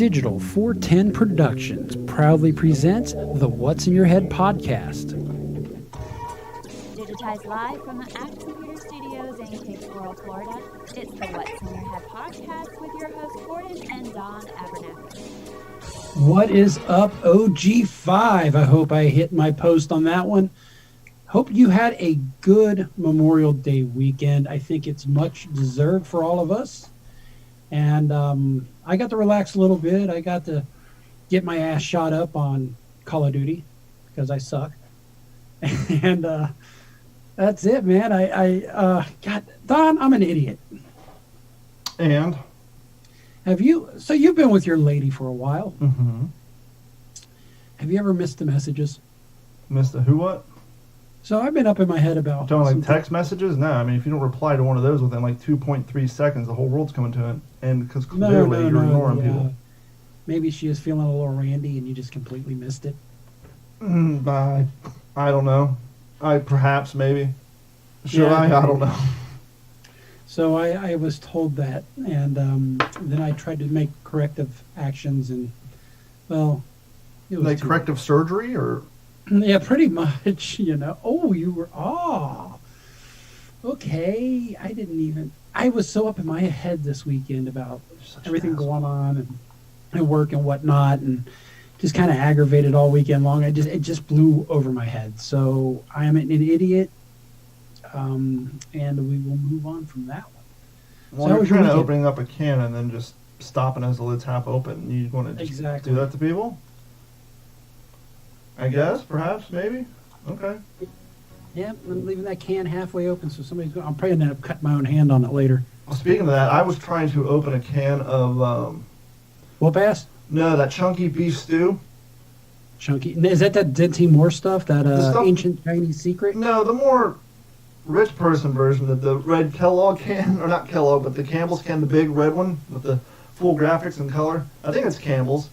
Digital 410 Productions proudly presents the What's in Your Head podcast. Digitized live from the Act Computer Studios in Cape Coral, Florida, it's the What's in Your Head podcast with your hosts Gordon and Don Abernathy. What is up, OG5? I hope I hit my post on that one. Hope you had a good Memorial Day weekend. I think it's much deserved for all of us. And I got to relax a little bit. I got to get my ass shot up on Call of Duty because I suck. And that's it, man. God, Don, I'm an idiot. And? So you've been with your lady for a while. Mm-hmm. Have you ever missed the messages? Missed the who what? So I've been up in my head about... Don't like text messages? No, I mean, if you don't reply to one of those within like 2.3 seconds, the whole world's coming to an end because clearly you're ignoring people. Maybe she was feeling a little randy and you just completely missed it. I don't know. Perhaps, maybe. Sure, Yeah, I don't know. So I was told that, and then I tried to make corrective actions, and, well, it was Like corrective surgery, or? Yeah, pretty much, Oh, okay. I was so up in my head this weekend about everything going on and work and whatnot, and just kind of aggravated all weekend long. It just blew over my head. So I am an idiot, and we will move on from that one. Well, so you're trying to opening up a can and then just stopping as the lid's half open. You want to just do that to people? I guess, perhaps, maybe. Okay. Yeah, I'm leaving that can halfway open, so somebody's going. I'm probably gonna end up cutting my own hand on it later. Well, speaking of that, I was trying to open a can of Whoop-ass? No, that chunky beef stew. Chunky. Is that Dinty Moore stuff? That ancient Chinese secret? No, the more rich person version of the red Kellogg can, or not Kellogg, but the Campbell's can, the big red one with the full graphics and color. I think it's Campbell's.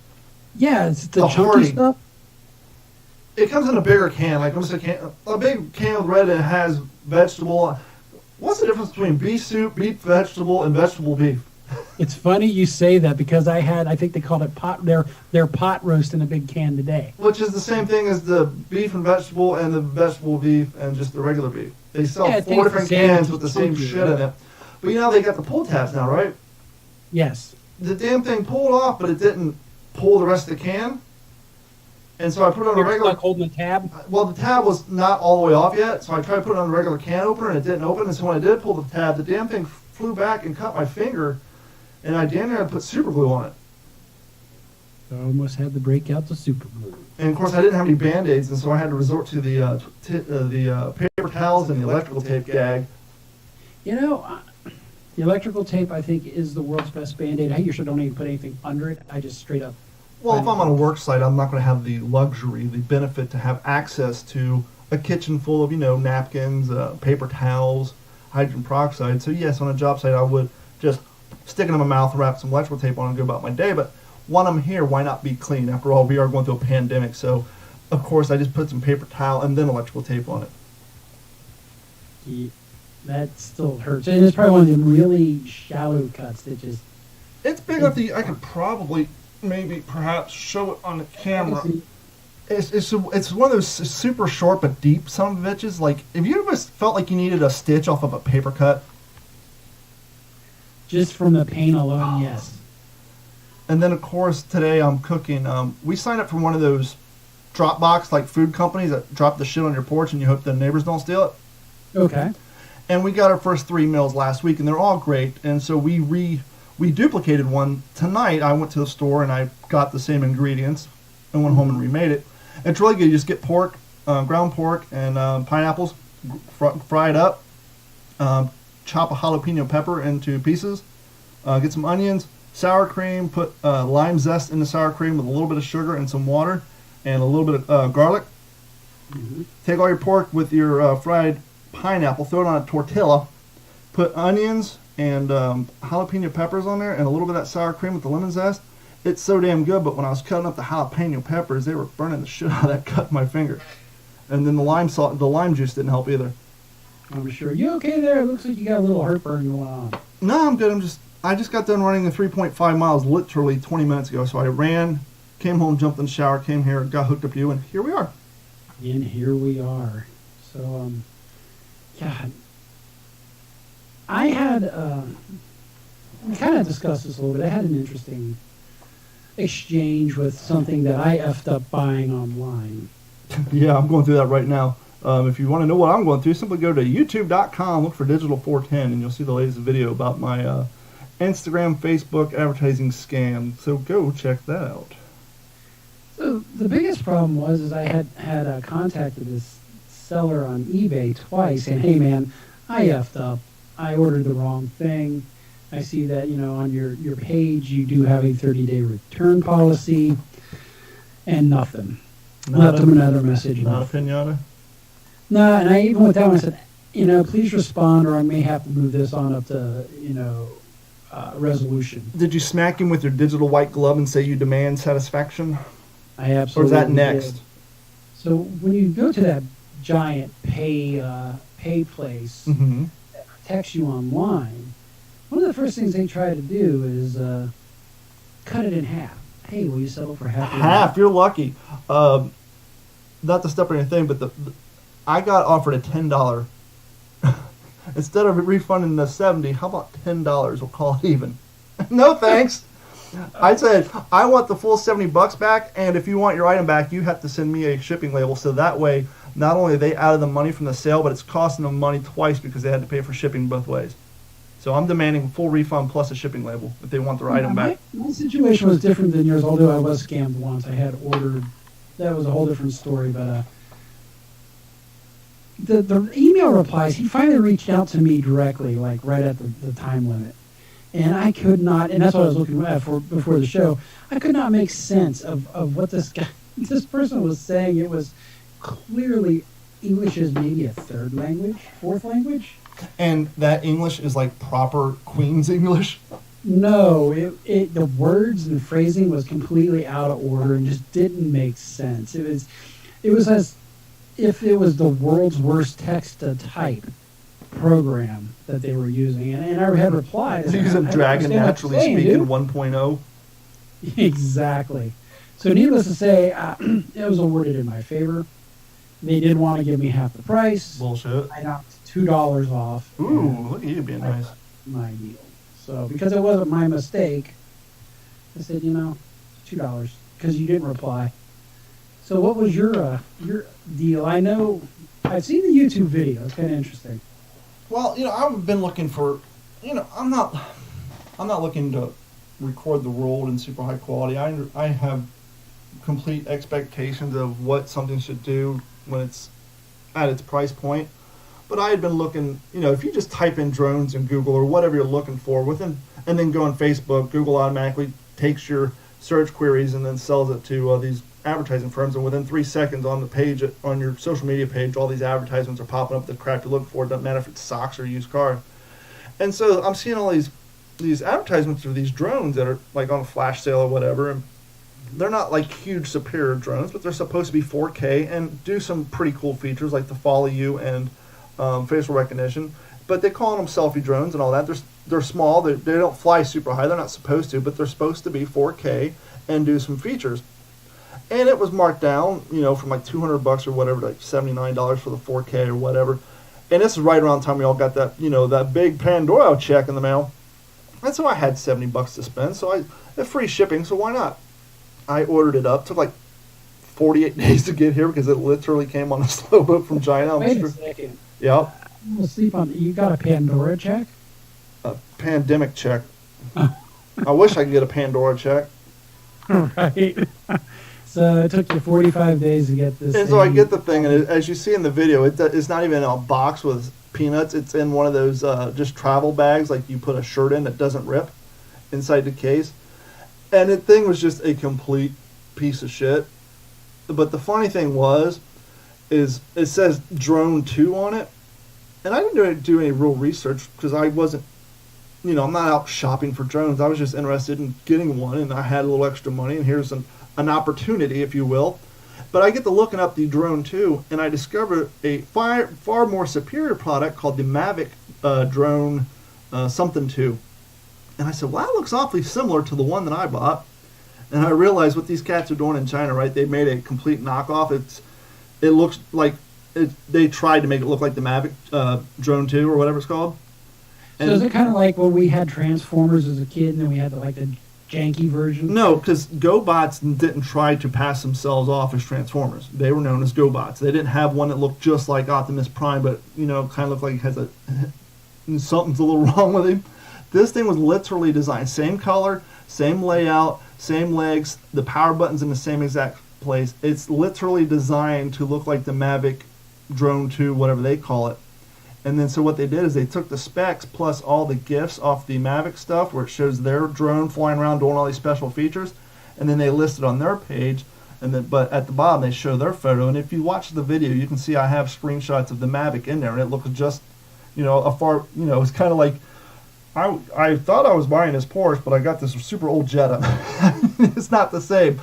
Yeah, it's the chunky Hardy stuff. It comes in a bigger can, like almost a big can with red, and it has vegetable. What's the difference between beef soup, beef vegetable, and vegetable beef? It's funny you say that because I think they called it their pot roast in a big can today. Which is the same thing as the beef and vegetable and the vegetable beef and just the regular beef. They sell 4 different cans with the same shit in it. But they got the pull tabs now, right? Yes. The damn thing pulled off, but it didn't pull the rest of the can. And so I put it on a regular... like holding the tab? Well, the tab was not all the way off yet, so I tried to put it on a regular can opener, and it didn't open. And so when I did pull the tab, the damn thing flew back and cut my finger, and I damn near had to put super glue on it. I almost had to break out the super glue. And of course, I didn't have any Band-Aids, and so I had to resort to the paper towels and the electrical tape gag. The electrical tape, I think, is the world's best Band-Aid. I usually don't even put anything under it. I just straight up... Well, if I'm on a work site, I'm not going to have the luxury, the benefit to have access to a kitchen full of, napkins, paper towels, hydrogen peroxide. So yes, on a job site, I would just stick it in my mouth, wrap some electrical tape on, and go about my day. But when I'm here, why not be clean? After all, we are going through a pandemic. So, of course, I just put some paper towel and then electrical tape on it. Yeah, that still hurts. And it's probably one of them really shallow cuts that just... It's big enough that I could probably... maybe perhaps show it on the camera. It's one of those super short but deep son of bitches. Like, if you ever felt like you needed a stitch off of a paper cut? Just from the pain alone, yes. And then, of course, today I'm cooking. We signed up for one of those Dropbox, like, food companies that drop the shit on your porch and you hope the neighbors don't steal it. Okay. And we got our first 3 meals last week, and they're all great. And so we duplicated one. Tonight, I went to the store and I got the same ingredients and went home and remade it. It's really good. You just get pork, ground pork, and pineapples, fry it up. Chop a jalapeno pepper into pieces. Get some onions, sour cream, put lime zest in the sour cream with a little bit of sugar and some water and a little bit of garlic. Mm-hmm. Take all your pork with your fried pineapple, throw it on a tortilla, put onions and jalapeno peppers on there and a little bit of that sour cream with the lemon zest. It's so damn good, but when I was cutting up the jalapeno peppers, they were burning the shit out of that, cut my finger. And then the lime juice didn't help either. I'm sure. You okay there? It looks like you got a little heartburn going on. No, I'm good. I just got done running the 3.5 miles literally 20 minutes ago. So I ran, came home, jumped in the shower, came here, got hooked up to you, and here we are. And here we are. So, God, I had, we kind of discussed this a little bit. I had an interesting exchange with something that I effed up buying online. Yeah, I'm going through that right now. If you want to know what I'm going through, simply go to youtube.com, look for Digital 410, and you'll see the latest video about my Instagram, Facebook advertising scam. So go check that out. So the biggest problem was is I had contacted this seller on eBay twice saying, hey man, I effed up. I ordered the wrong thing. I see that, on your page you do have a 30-day return policy and nothing. Left them another message. Not a pinata? No, and I even went down and said, please respond or I may have to move this on up to, resolution. Did you smack him with your digital white glove and say you demand satisfaction? I Or absolutely is that next? did. So when you go to that giant pay place Mm-hmm. that protects you online, one of the first things they try to do is cut it in half. Hey, will you settle for half? Half, you're lucky. Not to step on your thing, but I got offered a $10. Instead of refunding the $70, how about $10? We'll call it even. No thanks. I said, I want the full $70 back, and if you want your item back, you have to send me a shipping label. So that way, not only are they out of the money from the sale, but it's costing them money twice because they had to pay for shipping both ways. So I'm demanding a full refund plus a shipping label if they want their item back. My situation was different than yours, although I was scammed once. I had ordered, that was a whole different story, but the email replies, he finally reached out to me directly, like right at the time limit. And I could not, and that's what I was looking at for before the show, I could not make sense of what this person was saying. It was clearly English is maybe a third language, fourth language. And that English is like proper Queen's English? No, the words and phrasing was completely out of order and just didn't make sense. It was as if it was the world's worst text to type program that they were using, and I had replied. They're using Dragon Naturally Speaking 1.0. Exactly. So needless to say, it was awarded in my favor. They did want to give me half the price. Bullshit. I knocked $2 off. Ooh, look at you being nice. My deal. So because it wasn't my mistake, I said, $2 because you didn't reply. So what was your deal? I know I've seen the YouTube video. It's kind of interesting. Well, I've been looking for, I'm not looking to record the world in super high quality. I have complete expectations of what something should do when it's at its price point. But I had been looking, if you just type in drones in Google or whatever you're looking for and then go on Facebook, Google automatically takes your search queries and then sells it to these advertising firms, and within 3 seconds on the page, on your social media page, all these advertisements are popping up, the crap you look for. It doesn't matter if it's socks or used car. And so I'm seeing all these advertisements for these drones that are like on a flash sale or whatever, and they're not like huge superior drones, but they're supposed to be 4K and do some pretty cool features like the follow you and facial recognition. But they call them selfie drones and all that. They're small, they don't fly super high, they're not supposed to, but they're supposed to be 4K and do some features. And it was marked down, from like $200 or whatever, to like $79 for the 4K or whatever. And this is right around the time we all got that, that big Pandora check in the mail. And so I had $70 to spend, so free shipping, so why not? I ordered it up. It took like 48 days to get here because it literally came on a slow boat from China. Wait a second. Yep. We'll sleep on. You got a Pandora check? A pandemic check. I wish I could get a Pandora check. Right. So it took you 45 days to get this. And so I get the thing, and as you see in the video, it's not even in a box with peanuts. It's in one of those just travel bags, like you put a shirt in that doesn't rip inside the case. And the thing was just a complete piece of shit. But the funny thing is it says Drone 2 on it. And I didn't do any real research because I wasn't, I'm not out shopping for drones. I was just interested in getting one, and I had a little extra money, and here's an opportunity, if you will. But I get to looking up the Drone 2, and I discovered a far more superior product called the Mavic drone something 2. And I said, well, that looks awfully similar to the one that I bought. And I realized what these cats are doing in China, right? They made a complete knockoff. It looks like they tried to make it look like the Mavic Drone 2 or whatever it's called. So is it kind of like when we had Transformers as a kid and then we had the janky version? No, because GoBots didn't try to pass themselves off as Transformers. They were known as GoBots. They didn't have one that looked just like Optimus Prime, but kind of looked like it has something's a little wrong with him. This thing was literally designed same color, same layout, same legs, the power buttons in the same exact place. It's literally designed to look like the Mavic Drone 2, whatever they call it. And then so what they did is they took the specs plus all the GIFs off the Mavic stuff where it shows their drone flying around doing all these special features, and then they list it on their page, but at the bottom they show their photo. And if you watch the video, you can see I have screenshots of the Mavic in there, and it looks just, it's kind of like, I thought I was buying this Porsche, but I got this super old Jetta. It's not the same.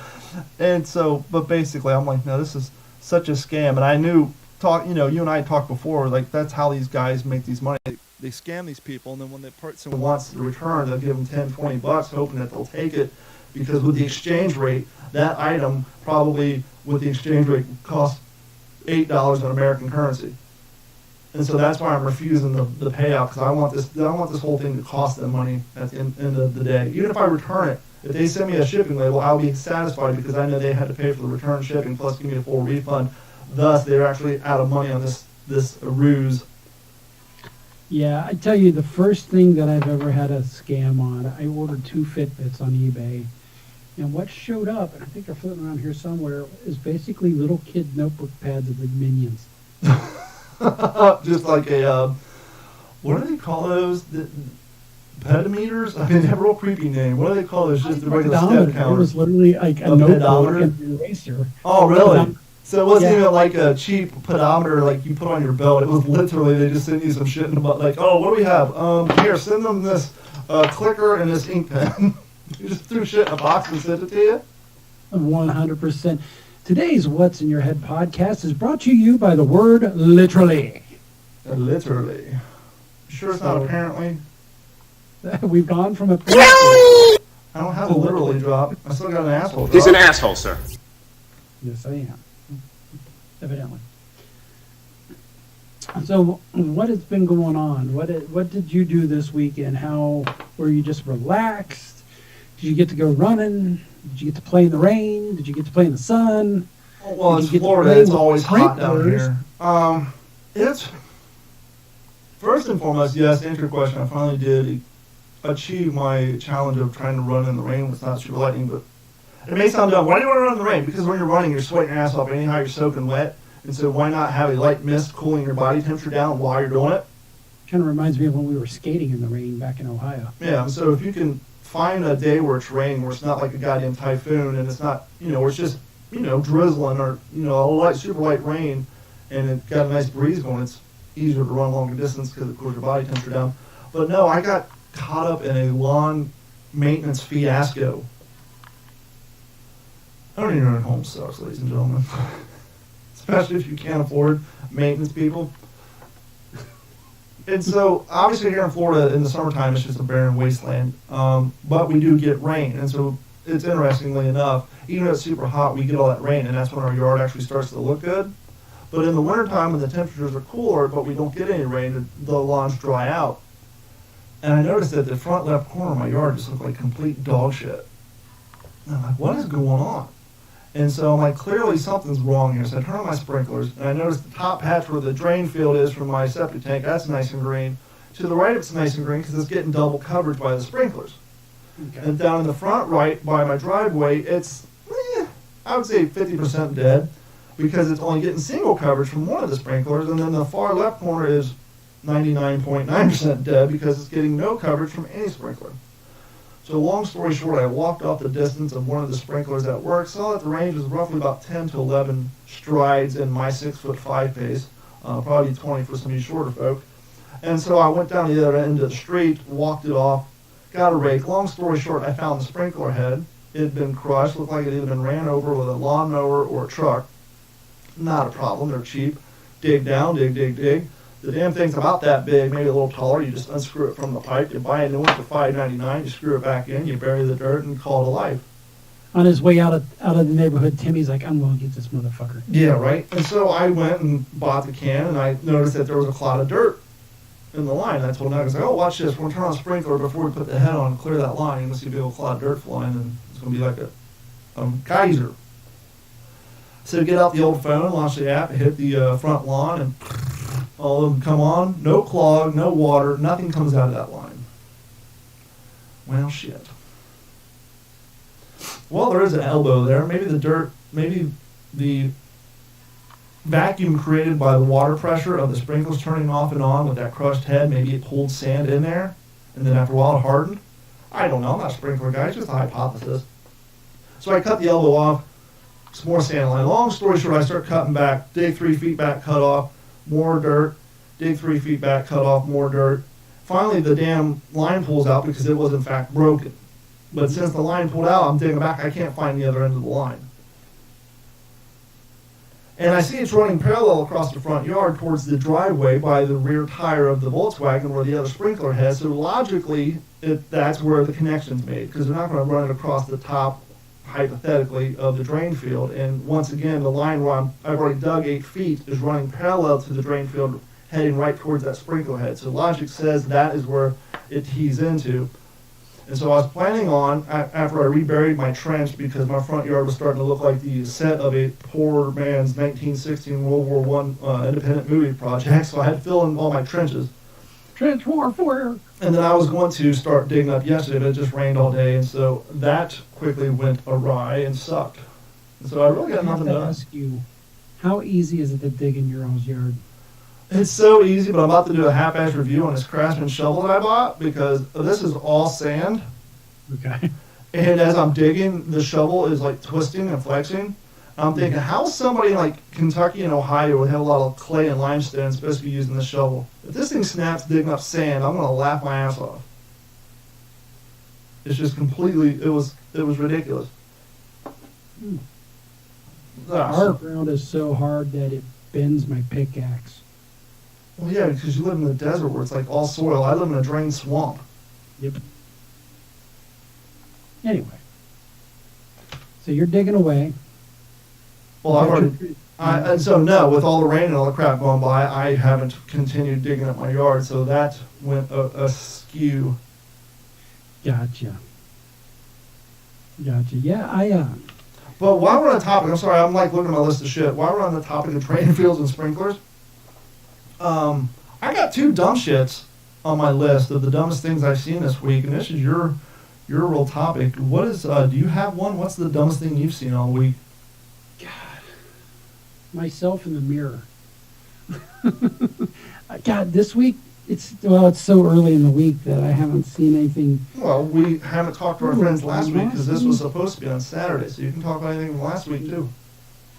And so, but basically I'm like, no, this is such a scam. And I knew, you and I talked before, like that's how these guys make these money. They scam these people, and then when the person wants to return, they'll give them 10, 20 bucks, hoping that they'll take it, because with the exchange rate, that item probably with the exchange rate costs $8 in American currency. And so that's why I'm refusing the payout, because I want this whole thing to cost them money at the end of the day. Even if I return it, if they send me a shipping label, I'll be satisfied because I know they had to pay for the return shipping plus give me a full refund. Thus, they're actually out of money on this ruse. Yeah, I tell you, the first thing that I've ever had a scam on, I ordered 2 Fitbits on eBay. And what showed up, and I think they're floating around here somewhere, is basically little kid notebook pads of the Minions. Just like a, what do they call those? The pedometers? I mean, they have a real creepy name. What do they call those? Just the regular step counter. It was literally like a notebook and an eraser. Oh, really? So it wasn't even like a cheap pedometer like you put on your belt. It was literally, they just sent you some shit in the butt. Like, oh, what do we have? Here, send them this clicker and this ink pen. You just threw shit in a box and sent it to you? 100%. Today's What's in Your Head podcast is brought to you by the word literally. Literally. Sure it's not apparently? We've gone from a... I don't have a literally drop. I still got an asshole drop. He's an asshole, sir. Yes, I am. Evidently. So, what has been going on? What did you do this weekend? How were you just relaxed? Did you get to go running? Did you get to play in the rain? Did you get to play in the sun? Well, it's Florida. It's always hot down here. It's first and foremost, yes. To answer your question, I finally did achieve my challenge of trying to run in the rain with not super lightning, but it may sound dumb. Why do you want to run in the rain? Because when you're running, you're sweating your ass off anyhow. You're soaking wet, and so why not have a light mist cooling your body temperature down while you're doing it? Kind of reminds me of when we were skating in the rain back in Ohio. Yeah. So if you can find a day where it's raining, where it's not like a goddamn typhoon, and it's not, where it's just, drizzling or, a super light rain, and it got a nice breeze going, it's easier to run a longer distance because it cools your body temperature down. But no, I got caught up in a lawn maintenance fiasco. Owning your own home sucks, ladies and gentlemen. Especially if you can't afford maintenance people. And so, obviously here in Florida, in the summertime, it's just a barren wasteland. But we do get rain. And so, it's interestingly enough, even though it's super hot, we get all that rain, and that's when our yard actually starts to look good. But in the wintertime, when the temperatures are cooler, but we don't get any rain, the lawns dry out. And I noticed that the front left corner of my yard just looked like complete dog shit. And I'm like, what is going on? And so I'm like, clearly something's wrong here. So I turn on my sprinklers, and I noticed the top patch where the drain field is from my septic tank, that's nice and green. To the right, it's nice and green because it's getting double coverage by the sprinklers. Okay. And down in the front right by my driveway, it's, I would say 50% dead because it's only getting single coverage from one of the sprinklers. And then the far left corner is 99.9% dead because it's getting no coverage from any sprinkler. So long story short, I walked off the distance of one of the sprinklers at work, saw that the range was roughly about 10 to 11 strides in my 6'5" pace, probably 20 for some of you shorter folk. And so I went down the other end of the street, walked it off, got a rake. Long story short, I found the sprinkler head. It had been crushed, looked like it had either been ran over with a lawnmower or a truck. Not a problem, they're cheap. Dig down, dig. The damn thing's about that big, maybe a little taller. You just unscrew it from the pipe. You buy a new one for $5.99. You screw it back in. You bury the dirt and call it a life. On his way out of the neighborhood, Timmy's like, I'm going to get this motherfucker. Yeah, right. And so I went and bought the can, and I noticed that there was a clod of dirt in the line. And I told him, I was like, oh, watch this. We're going to turn on a sprinkler before we put the head on and clear that line. You're going to see a big old clod of dirt flying, and it's going to be like a geyser. So get out the old phone, launch the app, hit the front lawn, and all of them come on. No clog, no water, nothing comes out of that line. Well, shit. Well, there is an elbow there. Maybe the dirt, maybe the vacuum created by the water pressure of the sprinklers turning off and on with that crushed head, maybe it pulled sand in there, and then after a while it hardened. I don't know. I'm not a sprinkler guy. It's just a hypothesis. So I cut the elbow off. Some more sand line. Long story short, I start cutting back, dig 3 feet back, cut off, more dirt, dig 3 feet back, cut off, more dirt. Finally, the damn line pulls out because it was in fact broken. But since the line pulled out, I'm digging back, I can't find the other end of the line. And I see it's running parallel across the front yard towards the driveway by the rear tire of the Volkswagen where the other sprinkler head. So logically, that's where the connection's made, because they're not going to run it across the top, hypothetically, of the drain field. And once again, the line where I've already dug 8 feet is running parallel to the drain field, heading right towards that sprinkler head. So logic says that is where it tees into. And so I was planning on, after I reburied my trench, because my front yard was starting to look like the set of a poor man's 1916 World War I independent movie project, so I had to fill in all my trenches. Trench warfare. And then I was going to start digging up yesterday, but it just rained all day, and so that quickly went awry and sucked. And so I really got I have nothing to done. ask you, how easy is it to dig in your own yard? It's so easy, but I'm about to do a half-ass review on this Craftsman shovel that I bought, because this is all sand. Okay. And as I'm digging, the shovel is like twisting and flexing. I'm thinking, how's somebody like Kentucky and Ohio would have a lot of clay and limestone supposed to be using this shovel? If this thing snaps digging up sand, I'm gonna laugh my ass off. It's just completely, it was ridiculous. Our ground is so hard that it bends my pickaxe. Well, yeah, because you live in the desert where it's like all soil. I live in a drained swamp. Yep. Anyway. So you're digging away. Well, I've already, and so no, with all the rain and all the crap going by, I haven't continued digging up my yard, so that went askew. Gotcha. Yeah, But while we're on the topic, I'm sorry, I'm like looking at my list of shit. While we're on the topic of drain fields and sprinklers, I got 2 dumb shits on my list of the dumbest things I've seen this week, and this is your real topic. What is? Do you have one? What's the dumbest thing you've seen all week? myself in the mirror. God, this week, it's so early in the week that I haven't seen anything. Well, we haven't talked to our friends last week because this was supposed to be on Saturday, so you can talk about anything from last week too.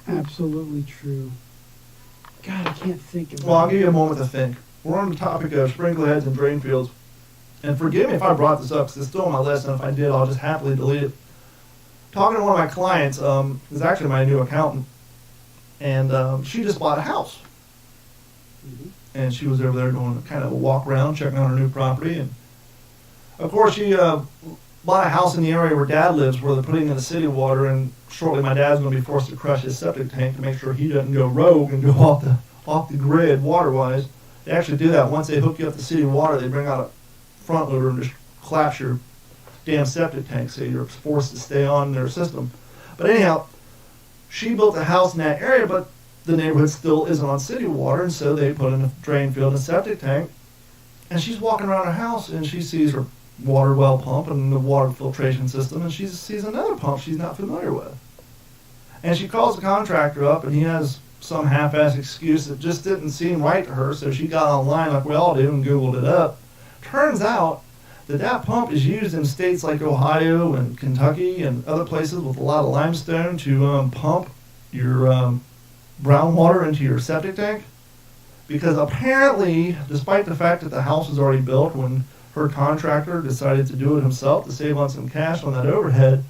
Absolutely true. God, I can't think of it. Well, I'll give you a moment to think. We're on the topic of sprinkler heads and drain fields. And forgive me if I brought this up, because it's still on my list, and if I did, I'll just happily delete it. Talking to one of my clients, is actually my new accountant, and she just bought a house. Mhm. And she was over there doing kind of a walk around, checking out her new property. And of course, she bought a house in the area where Dad lives, where they're putting in the city water, and shortly my dad's going to be forced to crush his septic tank to make sure he doesn't go rogue and go off the grid water-wise. They actually do that. Once they hook you up to city water, they bring out a front loader and just collapse your damn septic tank, so you're forced to stay on their system. But anyhow, she built a house in that area, but the neighborhood still isn't on city water, and so they put in a drain field and septic tank. And she's walking around her house, and she sees her water well pump and the water filtration system, and she sees another pump she's not familiar with. And she calls the contractor up, and he has some half-ass excuse that just didn't seem right to her, so she got online like we all do and Googled it up. Turns out that pump is used in states like Ohio and Kentucky and other places with a lot of limestone to pump your brown water into your septic tank. Because apparently, despite the fact that the house was already built when her contractor decided to do it himself to save on some cash on that overhead,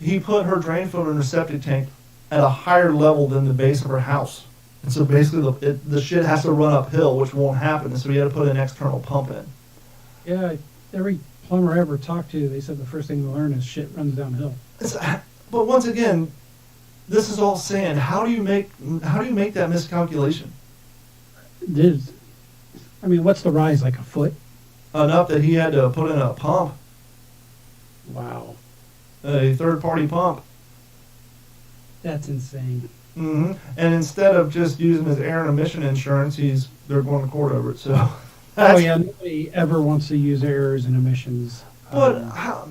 he put her drain filter in her septic tank at a higher level than the base of her house. And so basically the shit has to run uphill, which won't happen. And so you had to put an external pump in. Yeah, every plumber I ever talked to, they said the first thing to learn is shit runs downhill. But once again, this is all sand. How do you make that miscalculation? What's the rise, like a foot? Enough that he had to put in a pump, Wow, a third-party pump. that's insane. And instead of just using his air and emission insurance, they're going to court over it. So, Oh yeah, nobody ever wants to use errors and emissions. But how,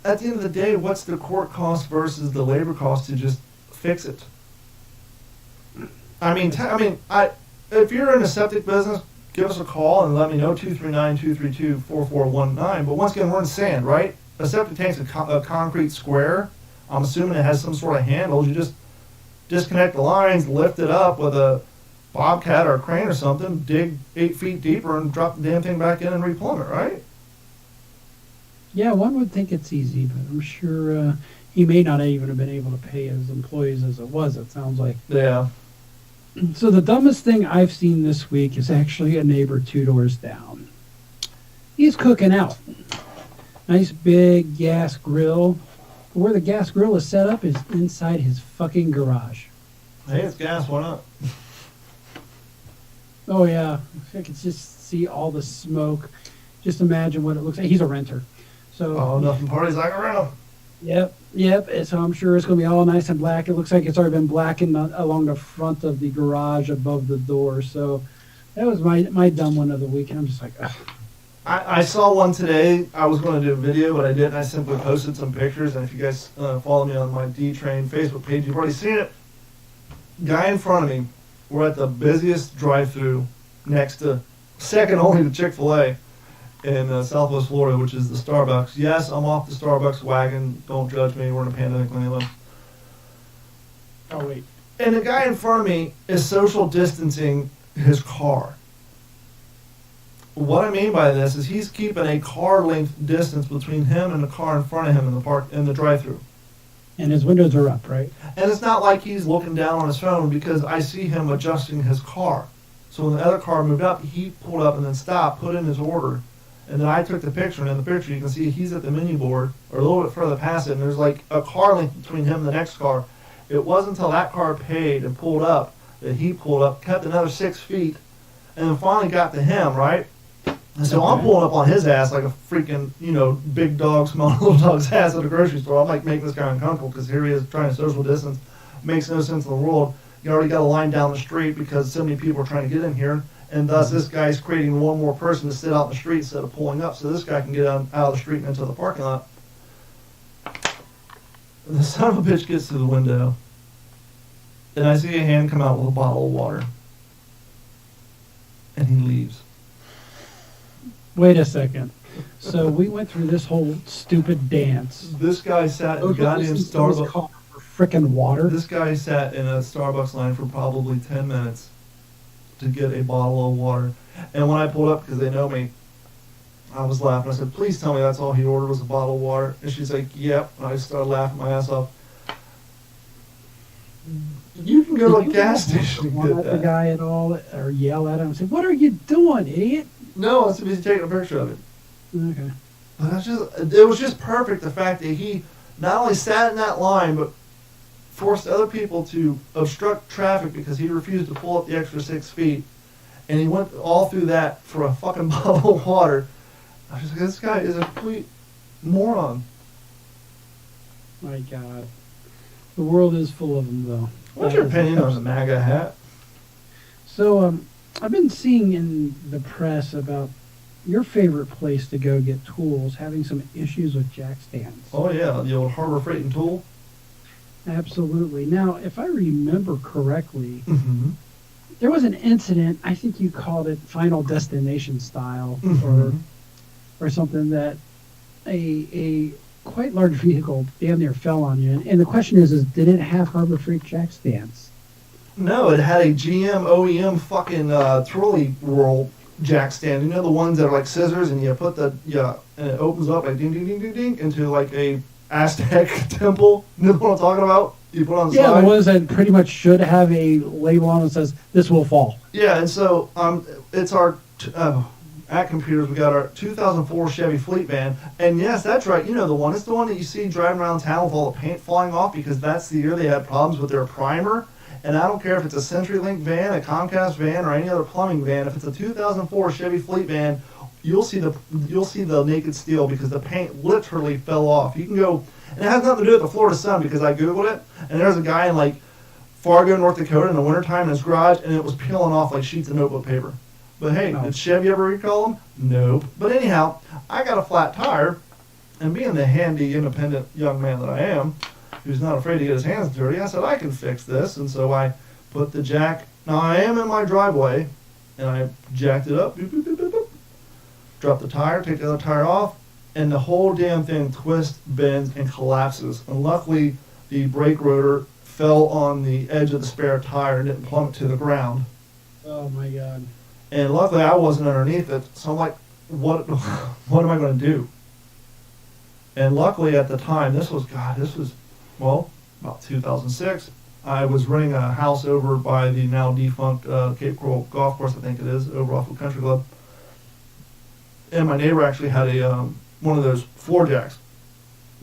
at the end of the day, what's the court cost versus the labor cost to just fix it? If you're in a septic business, give us a call and let me know, 239-232-4419. But once again, we're in sand, right? A septic tank's a concrete square. I'm assuming it has some sort of handles. You just disconnect the lines, lift it up with a bobcat or a crane or something, dig 8 feet deeper and drop the damn thing back in and replumb it, right? Yeah, one would think it's easy, but I'm sure he may not even have been able to pay his employees as it was, it sounds like. Yeah. So the dumbest thing I've seen this week is actually a neighbor 2 doors down. He's cooking out. Nice big gas grill. Where the gas grill is set up is inside his fucking garage. Hey, it's gas, why not? Oh yeah, I could just see all the smoke. Just imagine what it looks like. He's a renter. So Oh, nothing parties like around. Yep. And so I'm sure it's going to be all nice and black. It looks like it's already been blackened along the front of the garage above the door. So that was my dumb one of the week. And I'm just like, ugh. I saw one today. I was going to do a video, but I didn't. I simply posted some pictures. And if you guys follow me on my D-Train Facebook page, you've already seen it. Guy in front of me. We're at the busiest drive-through next to, second only to Chick-fil-A in Southwest Florida, which is the Starbucks. Yes, I'm off the Starbucks wagon. Don't judge me. We're in a pandemic land. Oh, wait. And the guy in front of me is social distancing his car. What I mean by this is he's keeping a car length distance between him and the car in front of him in the drive-thru. And his windows are up, right? And it's not like he's looking down on his phone because I see him adjusting his car. So when the other car moved up, he pulled up and then stopped, put in his order, and then I took the picture. And in the picture, you can see he's at the menu board or a little bit further past it, and there's like a car length between him and the next car. It wasn't until that car paid and pulled up that he pulled up, kept another 6 feet, and then finally got to him, right? And so I'm pulling up on his ass like a freaking, big dog, small little dog's ass at a grocery store. I'm like making this guy uncomfortable because here he is trying to social distance. Makes no sense in the world. You already got a line down the street because so many people are trying to get in here. And thus this guy's creating one more person to sit out in the street instead of pulling up so this guy can get out of the street and into the parking lot. And the son of a bitch gets to the window. And I see a hand come out with a bottle of water. And he leaves. Wait a second. So we went through this whole stupid dance. This guy sat in a goddamn Starbucks. For frickin' water. This guy sat in a Starbucks line for probably 10 minutes to get a bottle of water. And when I pulled up, because they know me, I was laughing. I said, please tell me that's all he ordered was a bottle of water. And she's like, yep. And I started laughing my ass off. You can go to a gas station and get the that. guy at all, or yell at him and say, "What are you doing, idiot?" No, it's because he's taking a picture of it. Okay. But it was just perfect, the fact that he not only sat in that line, but forced other people to obstruct traffic because he refused to pull up the extra 6 feet. And he went all through that for a fucking bottle of water. I was just like, this guy is a complete moron. My God. The world is full of them, though. What's your opinion on the MAGA hat? So, I've been seeing in the press about your favorite place to go get tools having some issues with jack stands. Oh, yeah, the old Harbor Freight and Tool. Absolutely. Now, if I remember correctly, Mm-hmm. there was an incident, I think you called it Final Destination style, Mhm. or something, that a quite large vehicle damn near fell on you. And the question is did it have Harbor Freight jack stands? No, it had a GM OEM fucking trolley whirl jack stand. You know the ones that are like scissors and you put and it opens up like ding ding ding ding ding into like a Aztec temple. You know what I'm talking about? You put on the Yeah, side. the ones that pretty much should have a label on it that says this will fall. Yeah, and so it's our at computers. We got our 2004 Chevy Fleet Van, and yes, that's right. You know the one. It's the one that you see driving around town with all the paint flying off because that's the year they had problems with their primer. And I don't care if it's a CenturyLink van, a Comcast van, or any other plumbing van. If it's a 2004 Chevy Fleet Van, you'll see the naked steel because the paint literally fell off. You can go, and it has nothing to do with the Florida sun because I googled it, and there's a guy in like Fargo, North Dakota, in the wintertime in his garage, and it was peeling off like sheets of notebook paper. But hey, No. did Chevy ever recall them? Nope. But anyhow, I got a flat tire, and being the handy, independent young man that I am, who's not afraid to get his hands dirty, I said I can fix this, and so I put the jack. Now I am in my driveway, and I jacked it up, boop, boop, boop, boop, boop, drop the tire, take the other tire off, and the whole damn thing twists, bends, and collapses. And luckily, the brake rotor fell on the edge of the spare tire and didn't plummet to the ground. Oh my God. And luckily, I wasn't underneath it, so I'm like, what am I going to do? And luckily, at the time, this was, well, about 2006. I was renting a house over by the now defunct Cape Coral Golf Course, I think it is, over off of Country Club. And my neighbor actually had a one of those floor jacks,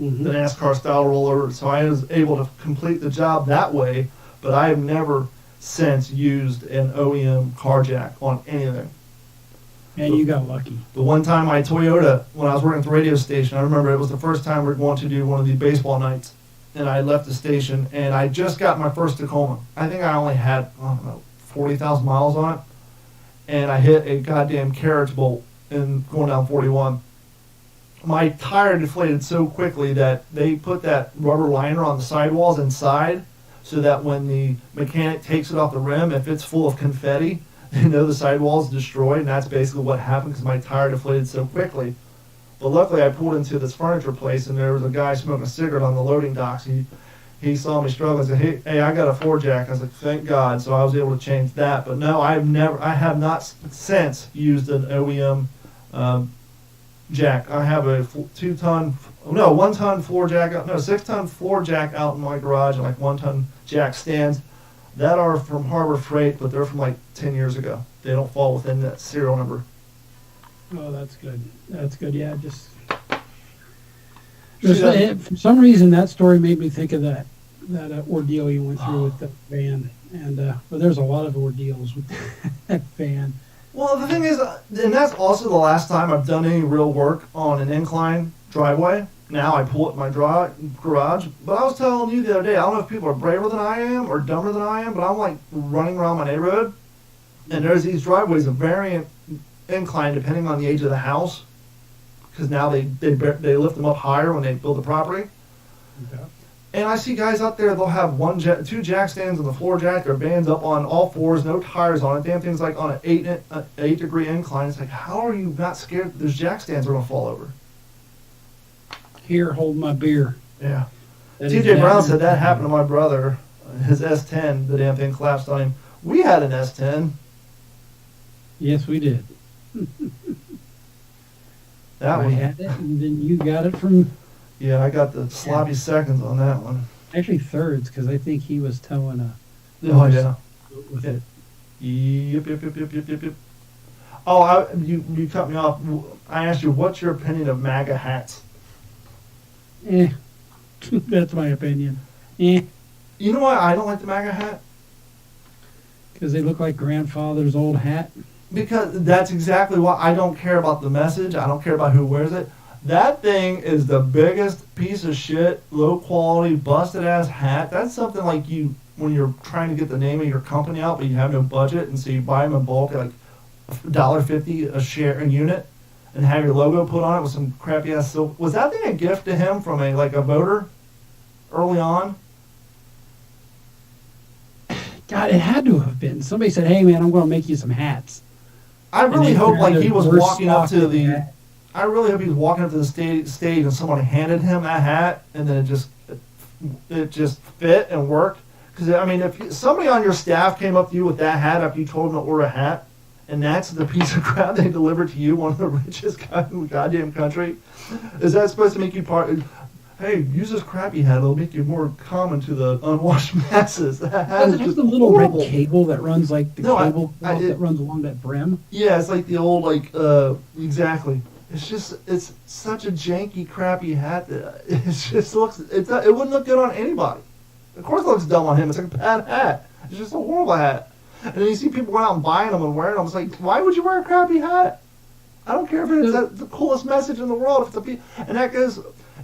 Mhm. the NASCAR style roller. So I was able to complete the job that way. But I have never since used an OEM car jack on anything. And you got lucky. The one time my Toyota, when I was working at the radio station, I remember it was the first time we were going to do one of the baseball nights. And I left the station, and I just got my first Tacoma. I think I only had, I don't know, 40,000 miles on it. And I hit a goddamn carriage bolt in going down 41. My tire deflated so quickly that they put that rubber liner on the sidewalls inside so that when the mechanic takes it off the rim, if it's full of confetti, they know the sidewall is destroyed, and that's basically what happened because my tire deflated so quickly. But luckily, I pulled into this furniture place, and there was a guy smoking a cigarette on the loading docks. He saw me struggle and said, hey, I got a floor jack. I was like, thank God. So I was able to change that. But no, I have not since used an OEM jack. I have a 1-ton floor jack, 6-ton floor jack out in my garage, and like 1-ton jack stands that are from Harbor Freight, but they're from like 10 years ago. They don't fall within that serial number. Oh, that's good. That's good. Yeah, just See, for some reason that story made me think of that ordeal you went through with the van, and but there's a lot of ordeals with that van. Well, the thing is, and that's also the last time I've done any real work on an incline driveway. Now I pull it in my garage. But I was telling you the other day, I don't know if people are braver than I am or dumber than I am, but I'm like running around my neighborhood, and there's these driveways of varying incline depending on the age of the house, because now they lift them up higher when they build the property. Okay. And I see guys out there, they'll have two jack stands on the floor jack, their van's up on all fours, no tires on it. Damn thing's like on an 8-degree incline. It's like, how are you not scared that those jack stands are going to fall over? Here, hold my beer. Yeah. That is TJ Brown that- said that happened to my brother. His S10, the damn thing collapsed on him. We had an S10. Yes, we did. That I one. had it, and then you got it from Yeah, I got the sloppy seconds on that one. actually thirds because I think he was towing a Oh, yeah. with it. Yep. Oh, you cut me off. I asked you, what's your opinion of MAGA hats? That's my opinion. You You know why I don't like the MAGA hat? because they look like grandfather's old hat. Because that's exactly why I don't care about the message. I don't care about who wears it. That thing is the biggest piece of shit, low quality, busted ass hat. That's something like you, when you're trying to get the name of your company out, but you have no budget, and so you buy them in bulk at like $1.50 a share, a unit, and have your logo put on it with some crappy ass silk. Was that thing a gift to him from a voter early on? God, it had to have been. Somebody said, "Hey, man, I'm going to make you some hats." I And really they hope found like he the was worst walking up to stock the. hat. I really hope he was walking up to the stage and someone handed him that hat, and then it just fit and worked. Because I mean, if somebody on your staff came up to you with that hat after you told them to order a hat, and that's the piece of crap they delivered to you, one of the richest guys in the goddamn country, is that supposed to make you part? hey, use this crappy hat. It'll make you more common to the unwashed masses. That hat Does is it have just the little horrible. red cable that runs like the No, cable I- cloth that runs along that brim? Yeah, it's like the old, exactly. It's such a janky, crappy hat that it just looks, it wouldn't look good on anybody. Of course it looks dumb on him. It's like a bad hat. It's just a horrible hat. And then you see people going out and buying them and wearing them. It's like, why would you wear a crappy hat? I don't care if it's the coolest message in the world. And that goes,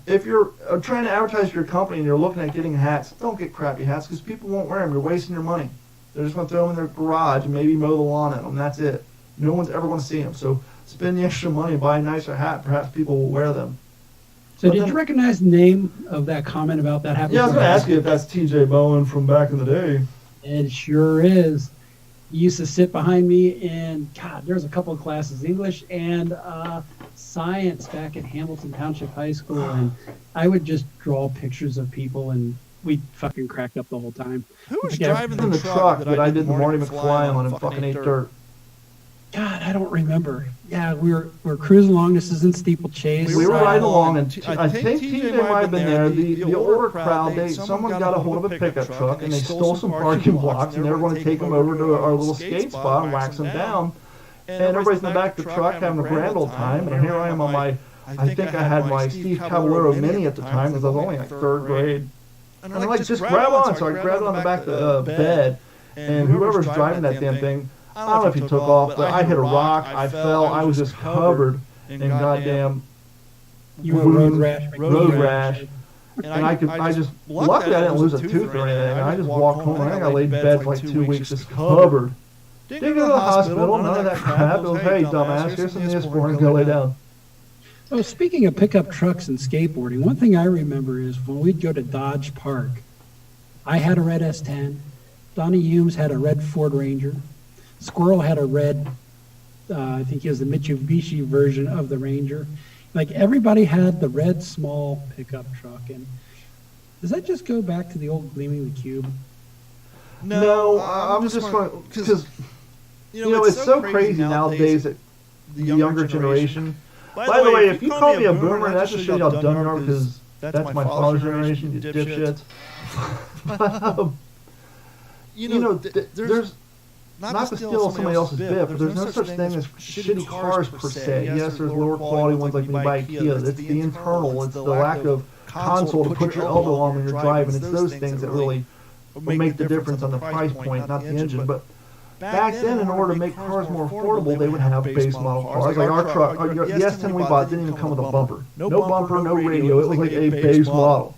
if you're trying to advertise your company and you're looking at getting hats, don't get crappy hats because people won't wear them. You're wasting your money. They're just going to throw them in their garage and maybe mow the lawn in them. That's it. No one's ever going to see them. So spend the extra money and buy a nicer hat. Perhaps people will wear them. So But did then- you recognize the name of that comment about that happening? Yeah, I was going to ask you if that's T.J. Bowen from back in the day. It sure is. He used to sit behind me in, God, there's a couple of classes, English and science back at Hamilton Township High School. And I would just draw pictures of people and we'd fucking crack up the whole time. Who was Yeah, driving In the the truck that I did the Marty McFly McFly on and fucking ate dirt. God, I don't remember. Yeah, we were cruising along. This is in Steeplechase. We were riding along, and I I think TJ might have been there. The older crowd, someone got a hold of a pickup truck, and they stole some parking blocks, and they were going to take them over to our little skate spot and wax them down. And everybody's in the back of the truck having a grand old time, and here I am on my, I think I had my Steve Caballero Mini at the time, because I was only like third grade. And I'm like, just grab on. So I grabbed on the back of the bed, and whoever's driving that damn thing, I don't know if he took off, but I hit a rock, I fell, I was just covered in goddamn You were road rash. road rash. And I just, luckily I didn't lose a tooth or anything. I just walked home, and I think I laid in bed for like 2 weeks just covered. Didn't go to the hospital, none of that crap. It was, hey, dumbass, here's some Neosporin, go lay down. Oh, speaking of pickup trucks and skateboarding, one thing I remember is when we'd go to Dodge Park, I had a red S10, Donnie Humes had a red Ford Ranger, Squirrel had a red, I think he was the Mitsubishi version of the Ranger. Like everybody had the red small pickup truck. And does that just go back to the old Gleaming the Cube? No, I'm just going to, because, you know, it's so crazy nowadays that the younger generation. By the way, if you call me a boomer, that just shows you how dumb you are, because that's my father's generation, you dipshits. You know, there's not to steal somebody else's bit, but there's no such thing as shitty cars per se. Yes, there's lower quality ones like when you buy Kia. It's the internal, it's the lack of console to put your elbow on when you're driving. It's those things that really will make the difference on the price point, not the engine. But back then, in order to make cars more affordable, they would have base model cars. Like our truck, the S10 we bought didn't even come with a bumper. No bumper, no radio. It was like a base model.